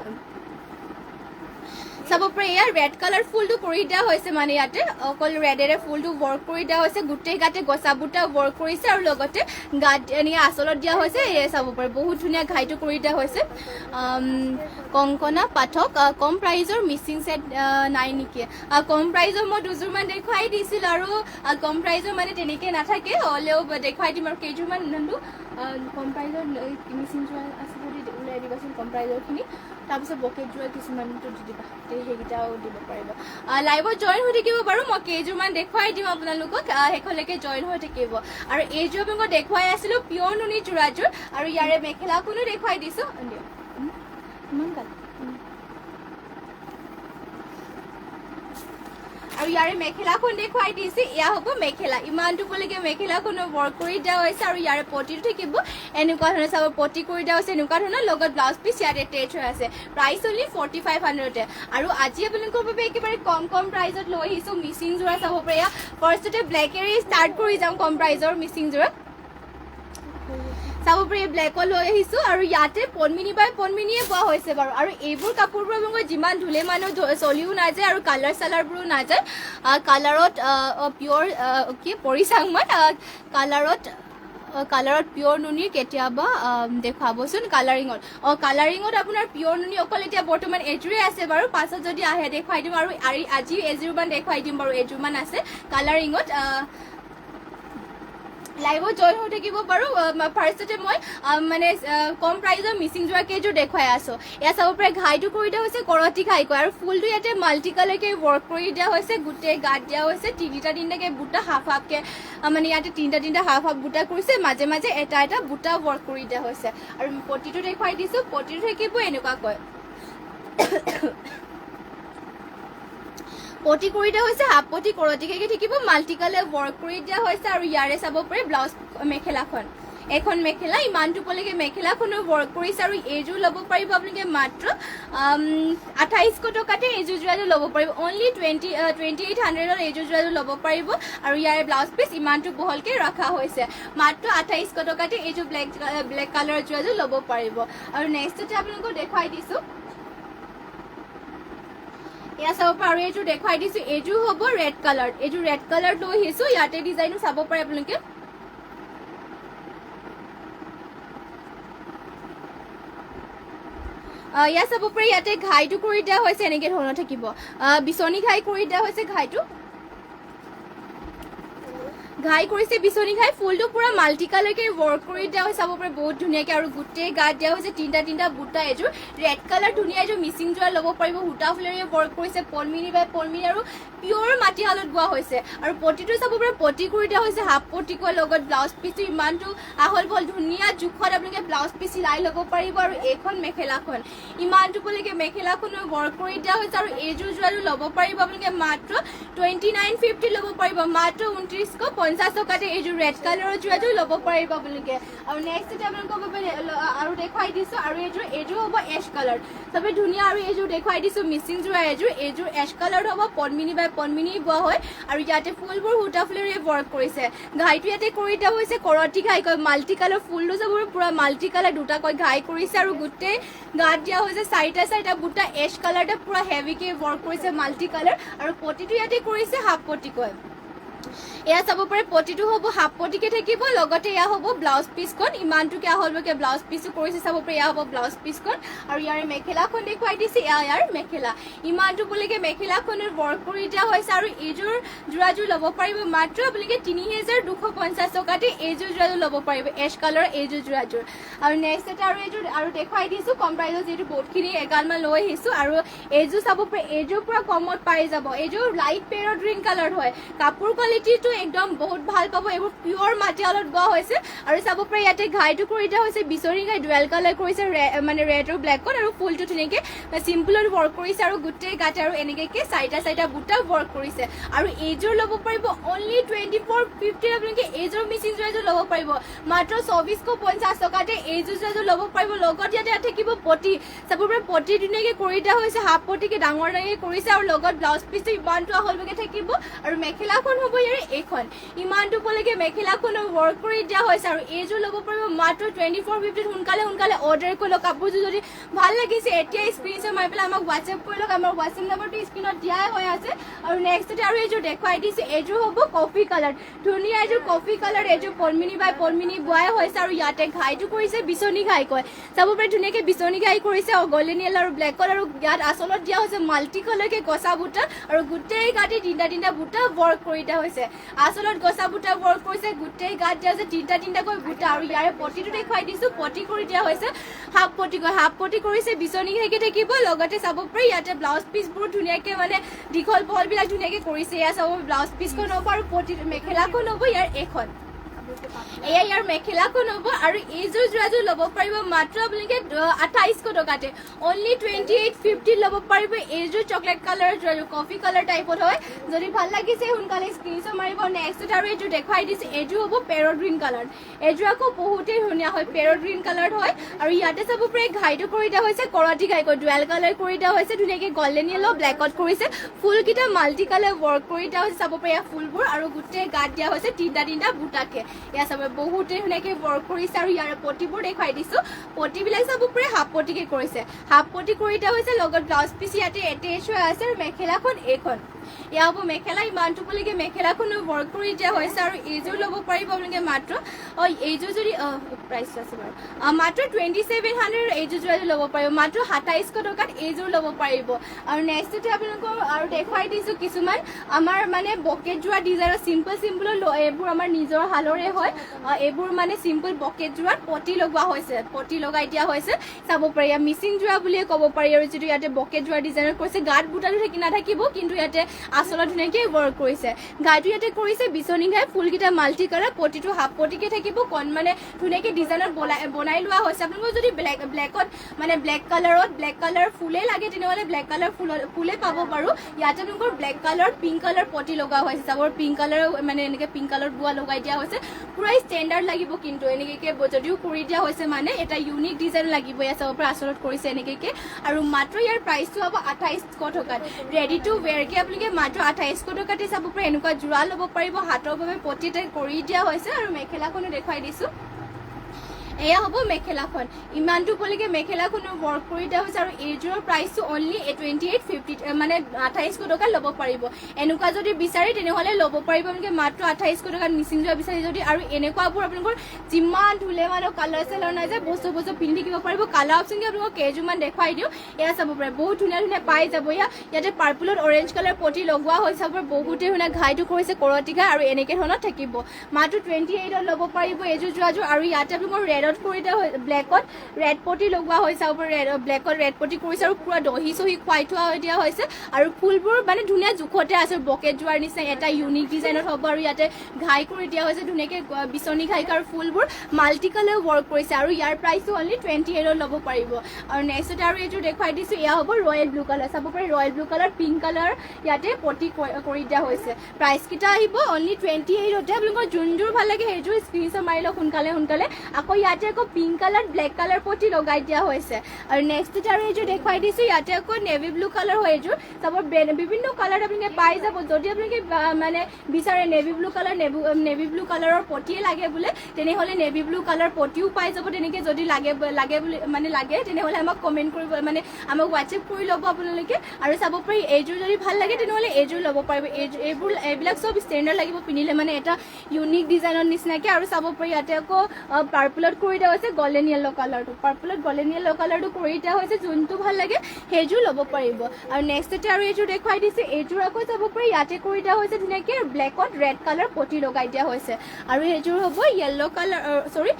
চাব পাৰি ইয়াৰ ৰেড কালাৰ ফুলটো কৰি দিয়া হৈছে মানে ইয়াতে অকল ৰেডেৰে ফুলটো ৱৰ্ক কৰি দিয়া হৈছে গোটেই গাতে গছা বুটা ৱৰ্ক কৰিছে আৰু লগতে গাত এনে আচলত দিয়া হৈছে এই চাব পাৰি বহুত ধুনীয়া ঘাইটো কৰি দিয়া হৈছে কংকনা পাঠক কম প্ৰাইজৰ মিচিং সেট নাই নেকি কম প্ৰাইজৰ মই দুযোৰমান দেখুৱাই দিছিল আৰু কম প্ৰাইজৰ মানে তেনেকৈ নাথাকে হ'লেও দেখুৱাই দিম আৰু কেইযোৰমান নানো কম প্ৰাইজৰ মিচিং যোৰা আছে যদি ওলাই দিবাচোন কম প্ৰাইজৰখিনি তাৰপিছত বকেট যোৰা কিছুমানটো দি দিবা সেইকেইটাও দিব পাৰিব লাইভত জইন হৈ থাকিব বাৰু মই কেইযোৰমান দেখুৱাই দিম আপোনালোকক শেষলৈকে জইন হৈ থাকিব আৰু এইযোৰ আপোনালোকক দেখুৱাই আছিলোঁ পিয়ৰ নুনি যোৰাযোৰ আৰু ইয়াৰে মেখেলাখনো দেখুৱাই দিছোঁ ইমান ভাল আৰু ইয়াৰে মেখেলাখন দেখুৱাই দিছে এয়া হ'ব মেখেলা ইমানটোলৈকে মেখেলাখনো ৱৰ্ক কৰি দিয়া হৈছে আৰু ইয়াৰে পটিটো থাকিব এনেকুৱা ধৰণৰ চাব পটি কৰি দিয়া হৈছে এনেকুৱা ধৰণৰ লগত ব্লাউজ পিচ ইয়াত এটেচ হৈ আছে প্ৰাইচ অনলি 4500 আৰু আজি আপোনালোকৰ বাবে একেবাৰে কম প্ৰাইজত লৈ আহিছোঁ মিচিং যোৰা চাব পাৰি ফাৰ্ষ্টতে ব্লেকেৰে ষ্টাৰ্ট কৰি যাম কম প্ৰাইজৰ মিচিং যোৰা চাব পাৰি ব্লেকত লৈ আহিছোঁ আৰু ইয়াতে পদ্মিনী বাই পদ্মিনীয়ে বোৱা হৈছে বাৰু আৰু এইবোৰ কাপোৰবোৰ আপোনালোকৰ যিমান ধুলে মানুহ চলিও নাযায় আৰু কালাৰ চালাৰবোৰো নাযায় কালাৰত পিয়ৰ কি পৰিচাং মই কালাৰত পিয়ৰ নুনিৰ কেতিয়াবা দেখুৱাবচোন কালাৰিঙত কালাৰিঙত আপোনাৰ পিয়ৰ নুনি অকল এতিয়া বৰ্তমান এযোৰে আছে বাৰু পাছত যদি আহে দেখুৱাই দিম আৰু আজি এযোৰমান দেখুৱাই দিম বাৰু এযোৰমান আছে কালাৰিঙত লাইভত জইন হৈ থাকিব বাৰু ফাৰ্ষ্টতে মই মানে কম প্ৰাইজৰ মিচিং যোৰা কেইযোৰ দেখুৱাই আছোঁ এয়া চাব পাৰে ঘাইটো কৰি দিয়া হৈছে কৰতি ঘাই কয় আৰু ফুলটো ইয়াতে মাল্টি কালাৰকে ৱৰ্ক কৰি দিয়া হৈছে গোটেই গাত দিয়া হৈছে তিনিটাকে বুটা হাফকে মানে ইয়াতে তিনিটা হাফ বুটা কৰিছে মাজে মাজে এটা বুটা ৱৰ্ক কৰি দিয়া হৈছে আৰু পটিটো দেখুৱাই দিছোঁ পটিটো থাকিব এনেকুৱাকৈ পটি কৰি দিয়া হৈছে হাফ পটি কৰতিকে থাকিব মাল্টি কালাৰ ৱৰ্ক কৰি দিয়া হৈছে আৰু ইয়াৰে চাব পাৰে ব্লাউজ মেখেলাখন এখন মেখেলা ইমানটোলৈকে মেখেলাখনো ৱৰ্ক কৰিছে আৰু এইযোৰ ল'ব পাৰিব আপোনালোকে মাত্ৰ 2800 টকাতে এইযোৰ যোৰাযোৰ ল'ব পাৰিব অনলি 2800ৰ এইযোৰ যোৰাযোৰ ল'ব পাৰিব আৰু ইয়াৰে ব্লাউজ পিচ ইমানটো বহলকৈ ৰখা হৈছে মাত্ৰ 2800 টকাতে এইযোৰ ব্লেক কালাৰৰ যোৰাযোৰ ল'ব পাৰিব আৰু নেক্সটতে আপোনালোকক দেখুৱাই দিছোঁ এয়া চাব পাৰে আৰু এইযোৰ দেখুৱাই দিছোঁ এইযোৰ হ'ব ৰেড কালাৰ এইযোৰ ৰেড কালাৰ লৈ আহিছোঁ ইয়াতে ডিজাইনো চাব পাৰে আপোনালোকে ইয়াত চাব পাৰে ইয়াতে ঘাইটো কৰি দিয়া হৈছে এনেকৈ ধৰণৰ থাকিব বিচনী ঘাই কৰি দিয়া হৈছে ঘাই কৰিছে বিচনী ঘাই ফুলটো পুৰা মাল্টি কালাৰকে ৱৰ্ক কৰি দিয়া হৈছে চাব পাৰে বহুত ধুনীয়াকৈ আৰু গোটেই গাত দিয়া হৈছে তিনিটা বুটা এযোৰ ৰেড কালাৰ ধুনীয়া এযোৰ মিচিং যোৰা ল'ব পাৰিব সূতা ফুলেৰে ৱৰ্ক কৰিছে পদ্মিনী বাই পদ্মিনী আৰু পিয়ৰ মাটিশালত বোৱা হৈছে আৰু পটিটো চাব পাৰে পটি কৰি দিয়া হৈছে হাফ পটিকৰ লগত ব্লাউজ পিচটো ইমানটো আহল বহল ধুনীয়া জোখত আপোনালোকে ব্লাউজ পিচ চিলাই ল'ব পাৰিব আৰু এইখন মেখেলাখন ইমানটোলৈকে মেখেলাখনো ৱৰ্ক কৰি দিয়া হৈছে আৰু এইযোৰ যোৰাযোৰ ল'ব পাৰিব আপোনালোকে মাত্ৰ 2950 ল'ব পাৰিব মাত্ৰ 2950 টকাতে এইযোৰ ৰেড কালাৰৰ যোৰাযোৰ ল'ব পাৰিব আপোনালোকে আৰু নেক্সটতে আপোনালোকৰ বাবে আৰু দেখুৱাই দিছোঁ আৰু এইযোৰ হ'ব এছ কালাৰ চবে ধুনীয়া আৰু এইযোৰ দেখুৱাই দিছোঁ মিচিং যোৰা এইযোৰ এছ কালাৰ হ'ব পদ্মিনী বাই পদ্মিনী বোৱা হয় আৰু ইয়াতে ফুলবোৰ সূতা ফুলেৰে ৱৰ্ক কৰিছে ঘাইটো ইয়াতে কৰি দিয়া হৈছে কৰতি ঘাই কয় মাল্টি কালাৰ ফুলটো চাব পুৰা মাল্টি কালাৰ দুটাকৈ ঘাই কৰিছে আৰু গোটেই গাত দিয়া হৈছে চাৰিটা বুটা এছ কালাৰটা পুৰা হেভিকে ৱৰ্ক কৰিছে মাল্টি কালাৰ আৰু পটিটো ইয়াতে কৰিছে হাফ পটিকৈ এয়া চাব পাৰে পটিটো হ'ব হাফ পটিকে থাকিব লগতে এয়া হ'ব ব্লাউজ পিচখন ইমানটোকে আহলকে ব্লাউজ পিচো কৰিছে চাব পাৰে এয়া হ'ব ব্লাউজ পিচখন আৰু ইয়াৰে মেখেলাখন দেখুৱাই দিছে এয়া ইয়াৰ মেখেলা ইমানটোলৈকে মেখেলাখনৰ ৱৰ্ক কৰি দিয়া হৈছে আৰু এইযোৰ যোৰাযোৰ ল'ব পাৰিব মাত্ৰ আপোনালোকে 3250 টকাতে এইযোৰ যোৰাযোৰ ল'ব পাৰিব এছ কালাৰ এইযোৰ যোৰাযোৰ আৰু নেক্সট এটা আৰু এইযোৰ আৰু দেখুৱাই দিছোঁ কম প্ৰাইজত যিহেতু বহুতখিনি এগালমান লৈ আহিছোঁ আৰু এইযোৰ চাব পাৰে এইযোৰ পুৰা কমত পাই যাব এইযোৰ লাইট পেৰট গ্ৰীণ কালাৰ হয় কাপোৰ কোৱালিটি কোৱালিটিটো একদম বহুত ভাল পাব এইবোৰ পিওৰ মাটিয়ালত বোৱা হৈছে আৰু চাব পাৰে ইয়াতে ঘাইটো কৰি দিয়া হৈছে বিচনী ঘাই ডুৱেল কালাৰ কৰিছে মানে ৰেড আৰু ব্লেকত আৰু ফুলটো ধুনীয়াকে চিম্পলত ৱৰ্ক কৰিছে আৰু গোটেই গাতে আৰু এনেকে চাৰিটা বুটা ৱৰ্ক কৰিছে আৰু এইযোৰ ল'ব পাৰিব অনলি 2450 আপোনালোকে এইযোৰ মিচিং যোৰাযোৰ ল'ব পাৰিব মাত্ৰ 2450 টকাতে এইযোৰ যোৰাযোৰ ল'ব পাৰিব লগত ইয়াতে থাকিব পটি চাব পাৰে পটি ধুনীয়াকে কৰি দিয়া হৈছে হাফ পটিকে ডাঙৰ কৰিছে আৰু লগত ব্লাউজ পিচটো ইমানটো আহলভাগে থাকিব আৰু মেখেলাখন হ'ব ইয়াৰ এইখন ইমানটো পলৈকে মেখেলাখন ৱৰ্ক কৰি দিয়া হৈছে আৰু এইযোৰ ল'ব পাৰিব মাত্ৰ 2450 সোনকালে অৰ্ডাৰ কৰি লওক কাপোৰযোৰ যদি ভাল লাগিছে এতিয়া স্ক্ৰীনশ্বট মাৰি পেলাই আমাক হোৱাটছএপ কৰি লওক আমাৰ হোৱাটছএপ নম্বৰটো স্ক্ৰীনত দিয়াই হৈ আছে আৰু নেক্সটতে আৰু এইযোৰ দেখুৱাই দিছে এইযোৰ হ'ব কফি কালাৰ ধুনীয়া এইযোৰ কফি কালাৰ এইযোৰ পলমিনী বাই পলমিনী বোৱাই হৈছে আৰু ইয়াতে ঘাইটো কৰিছে বিচনী ঘাই কয় চাব পাৰে ধুনীয়াকে বিচনী ঘাই কৰিছে আৰু গল্ডেন য়েলো আৰু ব্লেক কালাৰ আৰু ইয়াত আচলত দিয়া হৈছে মাল্টি কালাৰকে গছা বুটা আৰু গোটেই গাতে তিনিটা বুটা ৱৰ্ক কৰি দিয়া হৈছে আচলত গছা বুটা ৱৰ্ক কৰিছে গোটেই গাত দিয়া হৈছে তিনিটাকৈ বুটা আৰু ইয়াৰে পটিটো দেখুৱাই দিছো পটি কৰি দিয়া হৈছে হাফ পটি কৰিছে বিচনী ঘাইকে থাকিব লগতে চাব পাৰে ইয়াতে ব্লাউজ পিচবোৰ ধুনীয়াকে মানে দীঘল বহল বিলাক ধুনীয়াকে কৰিছে এয়া চাব ব্লাউজ পিচখন হ'ব আৰু পটি মেখেলাখন হ'ব ইয়াৰ এইখন এয়া ইয়াৰ মেখেলাখন হ'ব আৰু এইযোৰ যোৰাযোৰ ল'ব পাৰিব মাত্ৰ আপোনালোকে 2800 টকাতে অনলি 2850 ল'ব পাৰিব এইযোৰ চকলেট কালাৰ যোৰাযোৰ কফি কালাৰ টাইপত হয় যদি ভাল লাগিছে সোনকালে স্ক্ৰীনশ্বট মাৰিব নেক্সট আৰু এইযোৰ দেখুৱাই দিছে এইযোৰ হ'ব পেৰট গ্ৰীণ কালাৰ এইযোৰ আকৌ বহুতেই ধুনীয়া হয় পেৰট গ্ৰীণ কালাৰত হয় আৰু ইয়াতে চাব পাৰে ঘাইটো কৰি দিয়া হৈছে কৰতি ঘাই ডুৱেল কালাৰ কৰি দিয়া হৈছে ধুনীয়াকে গল্ডেন য়েলো ব্লেকত কৰিছে ফুলকেইটা মাল্টি কালাৰ ৱৰ্ক কৰি দিয়া হৈছে চাব পাৰে ফুলবোৰ আৰু গোটেই গাত দিয়া হৈছে তিনিটা বুটাকে ইয়াত চাব বহুতে ধুনীয়াকে ৱৰ্ক কৰিছে আৰু ইয়াৰ পটিবোৰ দেখুৱাই দিছো পটিবিলাক চাব পাৰে হাফ পটিকে কৰিছে হাফ পটি কৰি দিয়া হৈছে লগত ব্লাউজ পিচ ইয়াতে এটেচ হৈ আছে আৰু মেখেলাখন এইখন এয়া হ'ব মেখেলা ইমানটো পলৈকে মেখেলাখনো ৱৰ্ক কৰি দিয়া হৈছে আৰু এইযোৰ ল'ব পাৰিব আপোনালোকে মাত্ৰ এইযোৰ যদি প্ৰাইচ আছে বাৰু মাত্ৰ 2700 এইযোৰ যোৰাযোৰ ল'ব পাৰিব মাত্ৰ 2700 টকাত এইযোৰ ল'ব পাৰিব আৰু নেক্সটতে আপোনালোকক আৰু দেখুৱাই দিছো কিছুমান আমাৰ মানে বকেট যোৰা ডিজাইনৰ চিম্পল এইবোৰ আমাৰ নিজৰ হালৰে হয় এইবোৰ মানে চিম্পল বকেট যোৰাত পটি লগোৱা হৈছে পটি লগাই দিয়া হৈছে চাব পাৰি মিচিং যোৰা বুলিয়ে ক'ব পাৰি আৰু যিটো ইয়াতে বকেট যোৰা ডিজাইনৰ কৰিছে গাত বুটাটো নাথাকিব কিন্তু ইয়াতে আচলত ধুনীয়াকে ৱৰ্ক কৰিছে গাইটো ইয়াতে কৰিছে বিচনী ঘাই ফুলকেইটা মাল্টি কালাৰ পটিটো হাফ পটিকে থাকিব মানে ধুনীয়াকে ডিজাইনত বনাই লোৱা হৈছে আপোনালোকৰ যদি ব্লেকত মানে ব্লেক কালাৰ ফুলে লাগে তেনেহ'লে ব্লেক কালাৰ ফুলে পাব বাৰু ইয়াতে আপোনালোকৰ ব্লেক কালাৰ পিংক কালাৰ পটি লগোৱা হৈছে চাবৰ পিংক কালাৰ মানে এনেকে পিংক কালাৰ বোৱা লগাই দিয়া হৈছে পুৰা ষ্টেণ্ডাৰ্ড লাগিব কিন্তু এনেকে যদিও কৰি দিয়া হৈছে মানে এটা ইউনিক ডিজাইন লাগিব ইয়াত চাব পৰা আচলত কৰিছে এনেকে আৰু মাত্ৰ ইয়াৰ প্ৰাইচটো হ'ব 2800 টকাত ৰেডি টু ৱেৰকে আপোনালোকে মাত্ৰ 2800 টকাতে চাব পাৰে এনেকুৱা যোৰা ল'ব পাৰিব হাতৰ বাবে পটি এটা কৰি দিয়া হৈছে আৰু মেখেলাখনো দেখুৱাই দিছো এয়া হ'ব মেখেলাখন ইমানটো পলৈকে মেখেলাখনো ৱৰ্ক কৰি দিয়া হৈছে আৰু এইযোৰৰ প্ৰাইচটো অনলি 2850 মানে 2800 টকা ল'ব পাৰিব এনেকুৱা যদি বিচাৰে তেনেহ'লে ল'ব পাৰিব আপোনালোকে মাত্ৰ 2800 টকাত মিচিং যোৰা বিচাৰি যদি আৰু এনেকুৱাবোৰ আপোনালোকৰ যিমান ধুলে মানে কালাৰ চালাৰ নাই যে বস্তু পিন্ধি থাকিব পাৰিব কালাৰ অপশ্যন আপোনালোকক কেইযোৰমান দেখুৱাই দিওঁ এয়া চাব পাৰে বহুত ধুনীয়া পাই যাব ইয়াতে পাৰ্পলত অৰেঞ্জ কালাৰ পটি লগোৱা হৈছে বহুতে ধুনীয়া ঘাইটো কৰিছে কৰতি ঘাই আৰু এনেকে ধৰণত থাকিব মাত্ৰ 28ত ল'ব পাৰিব এইযোৰ যোৰাযোৰ আৰু ইয়াতে আপোনালোকৰ ৰেডত কৰি দিয়া ব্লেকত ৰেড পটি লগোৱা হৈছে ব্লেকত ৰেড পটি কৰিছে আৰু পুৰা দহি চহি খুৱাই থোৱা দিয়া হৈছে আৰু ফুলবোৰ মানে ধুনীয়া জোখতে আছে বকেট যোৱাৰ নিচিনা এটা ইউনিক ডিজাইনত হ'ব আৰু ইয়াতে ঘাই কৰি দিয়া হৈছে ধুনীয়াকে বিচনী ঘাই আৰু ফুলবোৰ মাল্টি কালাৰ ৱৰ্ক কৰিছে আৰু ইয়াৰ প্ৰাইচটো অনলি 28ত ল'ব পাৰিব আৰু নেক্সটতে আৰু এইটো দেখুৱাই দিছো এয়া হ'ব ৰয়েল ব্লু কালাৰ চাব পাৰে royal blue colour pink colour ইয়াতে পটি কৰি দিয়া হৈছে প্ৰাইচ কেইটা আহিব অনলি 28তে আপোনালোকৰ যোনযোৰ ভাল লাগে সেইযোৰ স্ক্ৰীনশ্বট মাৰি লওক সোনকালে আকৌ ইয়াতে আকৌ পিংক কালাৰ ব্লেক কালাৰ পটি লগাই দিয়া হৈছে আৰু নেক্সটতে আৰু এইযোৰ দেখুৱাই দিছো ইয়াতে আকৌ নেভি ব্লু কালাৰ হয় এইযোৰ চাব বিভিন্ন কালাৰ আপোনালোকে পাই যাব যদি আপোনালোকে মানে বিচাৰে নেভি ব্লু কালাৰৰ পটিয়ে লাগে বোলে তেনেহ'লে নেভি ব্লু কালাৰ পটিও পাই যাব তেনেকে যদি লাগে তেনেহ'লে আমাক কমেণ্ট কৰিব মানে আমাক হোৱাটছএপ কৰি ল'ব আপোনালোকে আৰু চাব পাৰি এইযোৰ যদি ভাল লাগে তেনেহ'লে এইযোৰ ল'ব পাৰিব এইবিলাক চব ষ্টেণ্ডাৰ্ড লাগিব পিন্ধিলে মানে এটা ইউনিক ডিজাইনৰ নিচিনাকে আৰু চাব পাৰি ইয়াতে আকৌ পাৰ্পলত কৰি দিয়া হৈছে গোল্ডেন য়েলো কালাৰটো পাৰ্পলত গোল্ডেন য়েলো কালাৰটো কৰি দিয়া হৈছে যোনটো ভাল লাগে সেইযোৰ ল'ব পাৰিব আৰু নেক্সটতে আৰু এইযোৰ দেখুৱাই দিছে এইযোৰ আকৌ চাব পাৰি ইয়াতে কৰি দিয়া হৈছে ধুনীয়াকৈ ব্লেকত ৰেড কালাৰ পটি লগাই দিয়া হৈছে আৰু এইযোৰ হ'ব য়েলো কালাৰ সৰি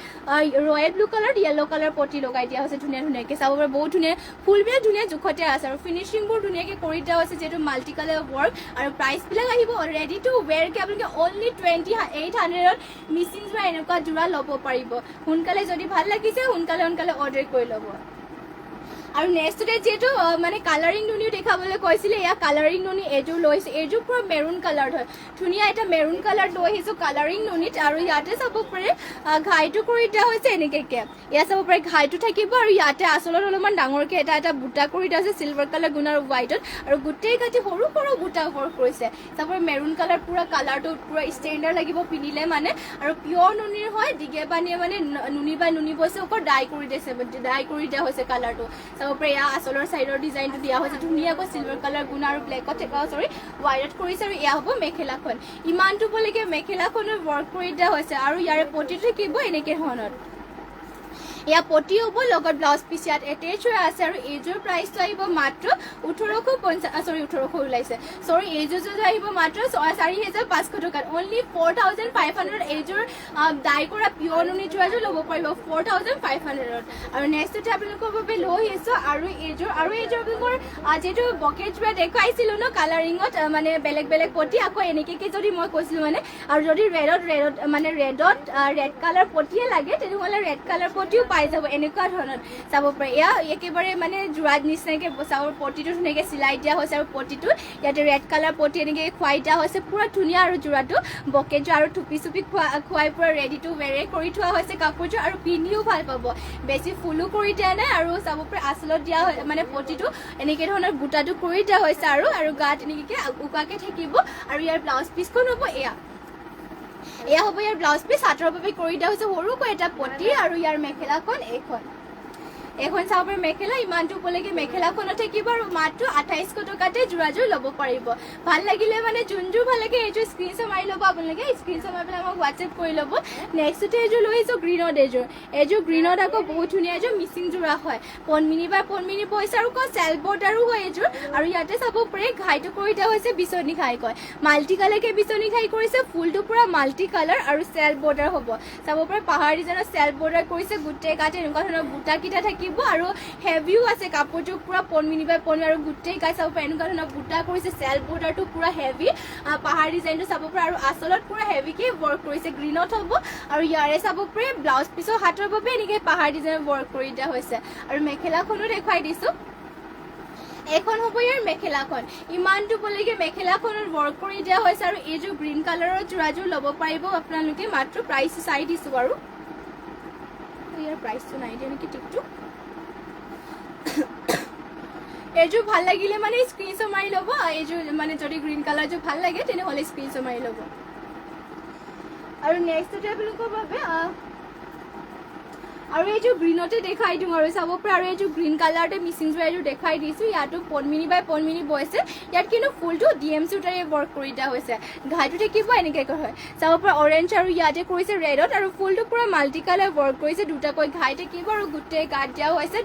royal blue colour yellow colour পটি লগাই দিয়া হৈছে ধুনীয়া ধুনীয়াকৈ চাব পাৰি বহুত ধুনীয়া ফুলবিলাক ধুনীয়া জোখতে আছে আৰু ফিনিচিংবোৰ ধুনীয়াকৈ কৰি দিয়া হৈছে যিহেতু মাল্টি কালাৰ ৱৰ্ক আৰু প্ৰাইচবিলাক আহিব ৰেডি টু ৱেৰকৈ আপোনালোকে অনলি 2800ত মিচিং যোৰা এনেকুৱা যোৰা ল'ব পাৰিব সোনকালে যদি ভাল লাগিছে সোনকালে অৰ্ডাৰ কৰি ল'ব আৰু নেক্সটতে যেটো মানে কালাৰিং নুনিও দেখাবলৈ কৈছিলে ইয়া কালাৰিং নুনি এযোৰ লৈছে এযোৰ পুৰা মেৰুন কালাৰ হয় ধুনীয়া এটা মেৰুন কালাৰ লৈ আহিছো কালাৰিং নুনিত আৰু ইয়াতে চাব পাৰে ঘাইটো কৰি দিয়া হৈছে এনেকৈ ইয়াত চাব পাৰে ঘাইটো থাকিব আৰু ইয়াতে আচলত অলপমান ডাঙৰকৈ এটা বুটা কৰি দিয়া আছে চিলভাৰ কালাৰ গুণ আৰু হোৱাইটত আৰু গোটেই গাঁঠি সৰু সৰু বুটা ৱৰ্ক কৰিছে চাব পাৰে মেৰুন কালাৰ পুৰা কালাৰটো পুৰা ষ্টেণ্ডাৰ্ড লাগিব পিন্ধিলে মানে আৰু পিয়ৰ নুনিৰ হয় দিগে পানীয়ে মানে নুনি বৈছে ওপৰত ডাই কৰি দিয়া হৈছে কালাৰটো চাব পাৰে এয়া আচলৰ চাইডৰ ডিজাইনটো দিয়া হৈছে ধুনীয়াকৈ চিলভাৰ কালাৰ গুণ আৰু ব্লেকত সৰি হোৱাইটত কৰিছে আৰু এয়া হ'ব মেখেলাখন ইমানটো বলৈকে মেখেলাখনৰ ৱৰ্ক কৰি দিয়া হৈছে আৰু ইয়াৰে পটিটো থাকিব এনেকৈ ধৰণৰ ইয়া পটি হ'ব লগত ব্লাউজ পিচ ইয়াত এটেচ হৈ আছে আৰু এইযোৰ প্ৰাইচটো আহিব মাত্ৰ 1850 ওলাইছে সৰি এইযোৰ আহিব মাত্ৰ 4500 টকাত অনলি 4500 এইযোৰ ডাই কৰা পিয়ৰ নুনি যোৰাযোৰ ল'ব পাৰিব 4500ত আৰু নেক্সটতে আপোনালোকৰ বাবে লৈ আহিছোঁ আৰু এইযোৰ আপোনালোকৰ যিহেতু বকেট যোৰা দেখুৱাইছিলোঁ ন কালাৰিঙত মানে বেলেগ বেলেগ পটি আকৌ এনেকৈ যদি মই কৈছিলোঁ মানে আৰু যদি ৰেডত ৰেড কালাৰ পটিয়ে লাগে তেনেহ'লে ৰেড কালাৰ পটিও পাই যাব এনেকুৱা ধৰণৰ চাব পাৰে এয়া একেবাৰে মানে যোৰাত নিচিনাকৈ চাব পটিটো ধুনীয়াকৈ চিলাই দিয়া হৈছে আৰু পটিটো ইয়াতে ৰেড কালাৰ পটি এনেকৈ খুৱাই দিয়া হৈছে পুৰা ধুনীয়া আৰু যোৰাটো বকেট যোৰা আৰু টুপি চুপি খুৱাই পুৰা ৰেডি টু ৱেৰে কৰি থোৱা হৈছে কাপোৰযোৰ আৰু পিন্ধিও ভাল পাব বেছি ফুলো কৰি দিয়া নাই আৰু চাব পাৰে আচলত দিয়া মানে পটিটো এনেকৈ ধৰণৰ বুটাটো কৰি দিয়া হৈছে আৰু গাত এনেকৈ উকাকৈ থাকিব আৰু ইয়াৰ ব্লাউজ পিচখন হ'ব এয়া হ'ব ইয়াৰ ব্লাউজ পিচ হাতৰ বাবে কৰি দিয়া হৈছে সৰুকৈ এটা পটি আৰু ইয়াৰ মেখেলাখন এখন চাব পাৰে মেখেলা ইমানটো উপলৈকে মেখেলাখনত থাকিব আৰু মাত্ৰ 2800 টকাতে যোৰাযোৰ ল'ব পাৰিব ভাল লাগিলে মানে যোনযোৰ ভাল লাগে এইযোৰ স্ক্ৰীনশ্বট মাৰি ল'ব আপোনালোকে স্ক্ৰীনশ্বট মাৰি পেলাই আমাক হোৱাটছএপ কৰি ল'ব নেক্সটতে এইযোৰ লৈ আহিছোঁ গ্ৰীণত এইযোৰ গ্ৰীণত আকৌ বহুত ধুনীয়া এইযোৰ মিচিং যোৰা হয় পনমিনি বা পনমিনি পইচা আৰু চেল বৰ্ডাৰো হয় এইযোৰ আৰু ইয়াতে চাব পাৰে ঘাইটো কৰি দিয়া হৈছে বিচনী ঘাই কয় মাল্টি কালাৰকে বিচনী ঘাই কৰিছে ফুলটো পুৰা মাল্টি কালাৰ আৰু চেল বৰ্ডাৰ হ'ব চাব পাৰে পাহাৰ ডিজাইনৰ চেল বৰ্ডাৰ কৰিছে গোটেই গাতে এনেকুৱা ধৰণৰ বুটাকেইটা থাকিব আৰু হেভিও আছে কাপোৰযোৰ পুৰা পনমিনি বাই পনমি আৰু গোটেই গাই চাব পাৰে এনেকুৱা ধৰণৰ বুটা কৰিছে চেল বৰ্ডাৰটো পুৰা হেভি পাহাৰ ডিজাইনটো চাব পাৰে আৰু আচলত পুৰা হেভিকে ৱৰ্ক কৰিছে গ্ৰীণত হ'ব আৰু ইয়াৰে চাব পাৰে ব্লাউজ পিছৰ হাতৰ বাবে এনেকৈ পাহাৰ ডিজাইন ৱৰ্ক কৰি দিয়া হৈছে আৰু মেখেলাখনো দেখুৱাই দিছোঁ এখন হ'ব ইয়াৰ মেখেলাখন ইমানটো বলৈকে মেখেলাখনত ৱৰ্ক কৰি দিয়া হৈছে আৰু এইযোৰ গ্ৰীণ কালাৰৰ যোৰাযোৰ ল'ব পাৰিব আপোনালোকে মাত্ৰ প্ৰাইচ চাই দিছোঁ আৰু ইয়াৰ প্ৰাইচটো নাই দিয়া নেকি টিকটো এইযোৰ ভাল লাগিলে মানে স্ক্ৰীনশ্বট মাৰি ল'ব এইযোৰ মানে যদি গ্ৰীণ কালাৰযোৰ ভাল লাগে তেনেহ'লে স্ক্ৰীনশ্বট মাৰি ল'ব আৰু নেক্সটতে আপোনালোকৰ বাবে আৰু এইযোৰ গ্ৰীণতে দেখাই দিওঁ আৰু চাব পাৰে আৰু এইযোৰ গ্ৰীণ কালাৰতে মিচিং যোৰা এইযোৰ দেখাই দিছোঁ ইয়াতো পনমিনি বাই পনমিনি বৈছে ইয়াত কিন্তু ফুলটো DMC সূতাৰে ৱৰ্ক কৰি দিয়া হৈছে ঘাইটো থাকিব এনেকৈ হয় চাব পাৰে অৰেঞ্জ আৰু ইয়াতে কৰিছে ৰেডত আৰু ফুলটো পুৰা মাল্টি কালাৰ ৱৰ্ক কৰিছে দুটাকৈ ঘাই থাকিব আৰু গোটেই গাত দিয়া হৈছে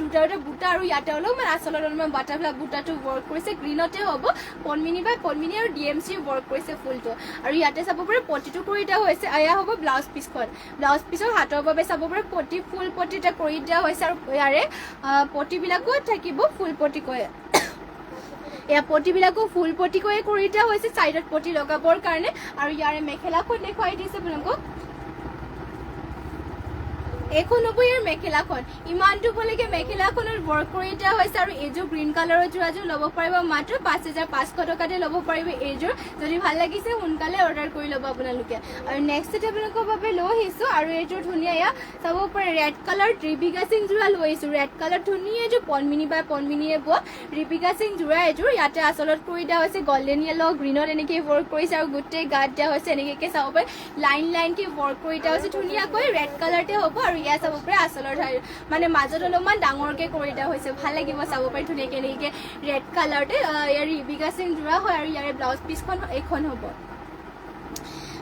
দুটা বুটা আৰু ইয়াতে অলপমান আচলত অলপমান বাটাৰফ্লাই বুটাটো ৱৰ্ক কৰিছে গ্ৰীণতে হ'ব পনমিনি বাই পনমিনি আৰু DMC ৱৰ্ক কৰিছে ফুলটো আৰু ইয়াতে চাব পাৰে পটিটো কৰি দিয়া হৈছে এয়া হ'ব ব্লাউজ পিচখন ব্লাউজ পিচৰ হাতৰ বাবে চাব পাৰে পটি ফুল পটি এটা কৰি দিয়া হৈছে আৰু ইয়াৰে পটিবিলাকো থাকিব ফুল পটিকৈ এয়া পটিবিলাকো ফুল পটিকৈ কৰি দিয়া হৈছে চাইডত পটি লগাবৰ কাৰণে আৰু ইয়াৰে মেখেলাখন দেখুৱাই দিছে আপোনালোকক এখন হ'ব ইয়াৰ মেখেলাখন ইমানটো বলৈকে মেখেলাখনত ৱৰ্ক কৰি দিয়া হৈছে আৰু এইযোৰ গ্ৰীণ কালাৰৰ যোৰাযোৰ ল'ব পাৰিব মাত্ৰ 5500 টকাতে ল'ব পাৰিব এইযোৰ যদি ভাল লাগিছে সোনকালে অৰ্ডাৰ কৰি ল'ব আপোনালোকে আৰু নেক্সটতে আপোনালোকৰ বাবে লৈ আহিছোঁ আৰু এইযোৰ ধুনীয়া এয়া চাব পাৰে ৰেড কালাৰ ৰিপিকা সিং যোৰা লৈ আহিছোঁ ৰেড কালাৰ ধুনীয়া এইযোৰ পনমিনি বাই পনমিনিয়ে বোৱা ৰিপিকা সিং যোৰা এইযোৰ ইয়াতে আচলত কৰি দিয়া হৈছে গল্ডেন য়েলো গ্ৰীণত এনেকৈ ৱৰ্ক কৰিছে আৰু গোটেই গাত দিয়া হৈছে এনেকৈ চাব পাৰে লাইনকৈ ৱৰ্ক কৰি দিয়া হৈছে ধুনীয়াকৈ ৰেড কালাৰতে হ'ব আৰু ইয়াত চাব পাৰে আচলৰ মানে মাজত অলপমান ডাঙৰকৈ কৰি দিয়া হৈছে ভাল লাগিব চাব পাৰি ধুনীয়াকৈ এনেকৈ ৰেড কালাৰতে ইয়াৰ ৰিপিকা সিং যোৰা হয় আৰু ইয়াৰে ব্লাউজ পিচখন এইখন হ'ব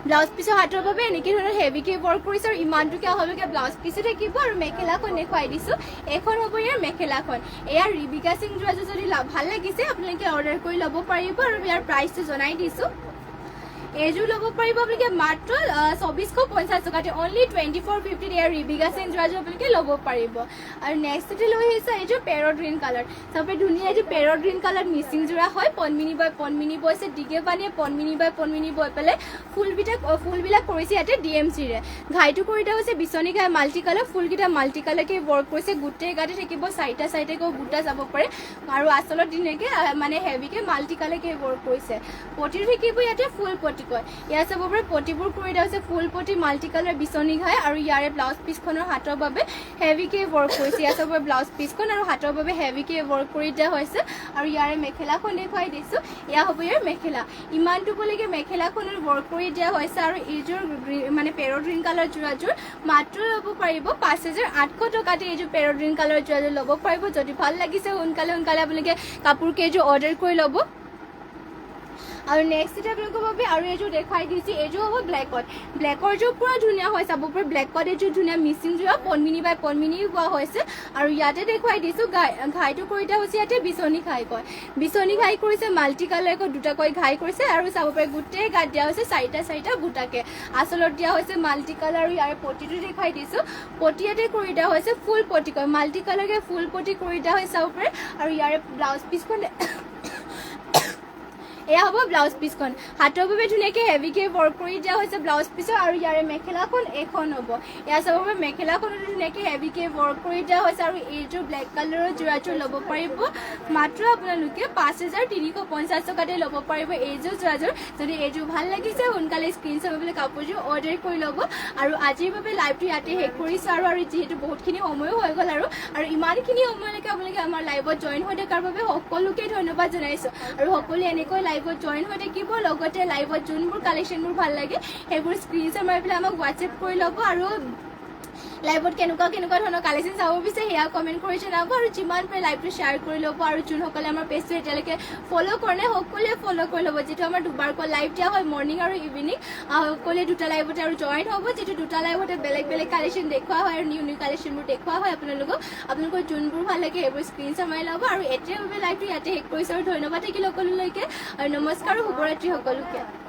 ব্লাউজ পিছৰ হাতৰ বাবে এনেকৈ ধৰণৰ হেভিকৈ ৱৰ্ক কৰিছে আৰু ইমানটোকে অহালৈকে ব্লাউজ পিছো থাকিব আৰু মেখেলাখন দেখুৱাই দিছোঁ এইখন হ'ব ইয়াৰ মেখেলাখন এয়া ৰিবিকা সিং যোৰাযোৰ যদি ভাল লাগিছে আপোনালোকে অৰ্ডাৰ কৰি ল'ব পাৰিব আৰু ইয়াৰ প্ৰাইচটো জনাই দিছোঁ এইযোৰ ল'ব পাৰিব আপোনালোকে মাত্ৰ 2450 টকাতে অনলি 2450 ইয়াৰ ৰিবিকা সিং যোৰাযোৰ আপোনালোকে ল'ব পাৰিব আৰু নেক্সটতে লৈ আহিছে এইযোৰ পেৰট গ্ৰীণ কালাৰ চবে ধুনীয়া এইযোৰ পেৰট গ্ৰীণ কালাৰ মিচিং যোৰা হয় পনমিনি বাই পনমিনি বৈছে ডিগে পানীয়ে পনমিনি বাই পনমিনি বৈ পেলাই ফুলবিলাক কৰিছে ইয়াতে DMCৰে ঘাইটো কৰি দিয়া হৈছে বিচনী ঘাই মাল্টি কালাৰ ফুলকেইটা মাল্টি কালাৰকে ৱৰ্ক কৰিছে গোটেই গাতে থাকিব চাৰিটাকৈ বুটা যাব পাৰে আৰু আচলত ধুনীয়াকৈ মানে হেভিকৈ মাল্টি কালাৰকে ৱৰ্ক কৰিছে পটিটো থাকিব ইয়াতে ফুল পটি ইয়াৰ চাব পাৰে পটিবোৰ কৰি দিয়া হৈছে ফুল পটি মাল্টি কালাৰ বিচনী ঘাই আৰু ইয়াৰে ব্লাউজ পিচখনৰ হাতৰ বাবে হেভিকে ৱৰ্ক কৰিছে ইয়াৰ চাব পাৰে ব্লাউজ পিচখন আৰু হাতৰ বাবে হেভিকে ৱৰ্ক কৰি দিয়া হৈছে আৰু ইয়াৰে মেখেলাখন দেখুৱাই দিছোঁ এয়া হ'ব ইয়াৰ মেখেলা ইমানটোলৈকে মেখেলাখনৰ ৱৰ্ক কৰি দিয়া হৈছে আৰু এইযোৰ মানে পেৰট গ্ৰীণ কালাৰ যোৰাযোৰ মাত্ৰ ল'ব পাৰিব 5800 টকাতে এইযোৰ পেৰট গ্ৰীণ কালাৰ যোৰাযোৰ ল'ব পাৰিব যদি ভাল লাগিছে সোনকালে আপোনালোকে কাপোৰ কেইযোৰ অৰ্ডাৰ কৰি ল'ব আৰু নেক্সট এটা আপোনালোকৰ বাবে আৰু এইযোৰ দেখুৱাই দিছোঁ এইযোৰ হ'ব ব্লেকৰ যোৰ পুৰা ধুনীয়া হয় চাব পাৰে ব্লেকত এইযোৰ ধুনীয়া মিচিং যোৰা পনমিনি বাই পনমিনি পোৱা হৈছে আৰু ইয়াতে দেখুৱাই দিছোঁ ঘাইটো কৰি দিয়া হৈছে ইয়াতে বিচনী ঘাই কয় বিচনী ঘাই কৰিছে মাল্টি কালাৰকৈ দুটাকৈ ঘাই কৰিছে আৰু চাব পাৰে গোটেই গাত দিয়া হৈছে চাৰিটা বুটাকে আচলত দিয়া হৈছে মাল্টি কালাৰ আৰু ইয়াৰে পটিটো দেখুৱাই দিছোঁ পটি ইয়াতে কৰি দিয়া হৈছে ফুল পটি কয় মাল্টি কালাৰকে ফুল পটি কৰি দিয়া হৈছে চাব পাৰে আৰু ইয়াৰে ব্লাউজ পিচখন এয়া হ'ব ব্লাউজ পিচখন হাতৰ বাবে ধুনীয়াকৈ হেভিকৈ ৱৰ্ক কৰি দিয়া হৈছে ব্লাউজ পিচৰ আৰু ইয়াৰে মেখেলাখন এখন হ'ব এয়া চাব পাৰে মেখেলাখনো ধুনীয়াকৈ হেভিকৈ ৱৰ্ক কৰি দিয়া হৈছে আৰু এইযোৰ ব্লেক কালাৰৰ যোৰাযোৰ ল'ব পাৰিব মাত্ৰ আপোনালোকে 5350 টকাতে ল'ব পাৰিব এইযোৰ যোৰাযোৰ যদি এইযোৰ ভাল লাগিছে সোনকালে স্ক্ৰীনশ্বট মাৰি কাপোৰযোৰ অৰ্ডাৰ কৰি ল'ব আৰু আজিৰ বাবে লাইভটো ইয়াতে শেষ কৰিছোঁ আৰু যিহেতু বহুতখিনি সময়ো হৈ গ'ল আৰু ইমানখিনি সময়লৈকে আপোনালোকে আমাৰ লাইভত জইন হৈ থকাৰ বাবে সকলোকে ধন্যবাদ জনাইছোঁ আৰু সকলোৱে এনেকৈ লাইভত জইন হৈ থাকিব লগতে লাইভত যোনবোৰ কালেকশ্যনবোৰ ভাল লাগে সেইবোৰ স্ক্ৰীনশ্বট মাৰি পেলাই আমাক হোৱাটছএপ কৰি ল'ব আৰু লাইভত কেনেকুৱা ধৰণৰ কালেকশ্যন চাব বিচাৰে সেয়া কমেণ্ট কৰি জনাব আৰু যিমান পাৰে লাইভটো শ্বেয়াৰ কৰি ল'ব আৰু যোনসকলে আমাৰ পেজটো এতিয়ালৈকে ফ'ল' কৰা নাই সকলোৱে ফ'ল' কৰি ল'ব যিটো আমাৰ দুবাৰকৈ লাইভ দিয়া হয় মৰ্ণিং আৰু ইভিনিং সকলোৱে দুটা লাইভতে আৰু জইন হ'ব যিটো দুটা লাইভতে বেলেগ কালেকশ্যন দেখুওৱা হয় আৰু নিউ কালেকশ্যনবোৰ দেখুওৱা হয় আপোনালোকৰ যোনবোৰ ভাল লাগে সেইবোৰ স্ক্ৰীনশ্বট মাৰি ল'ব আৰু এতিয়াৰ বাবে লাইভটো ইয়াতে শেষ কৰিছোঁ আৰু ধন্যবাদ থাকিল সকলোলৈকে আৰু নমস্কাৰ আৰু শুভৰাত্ৰি সকলোকে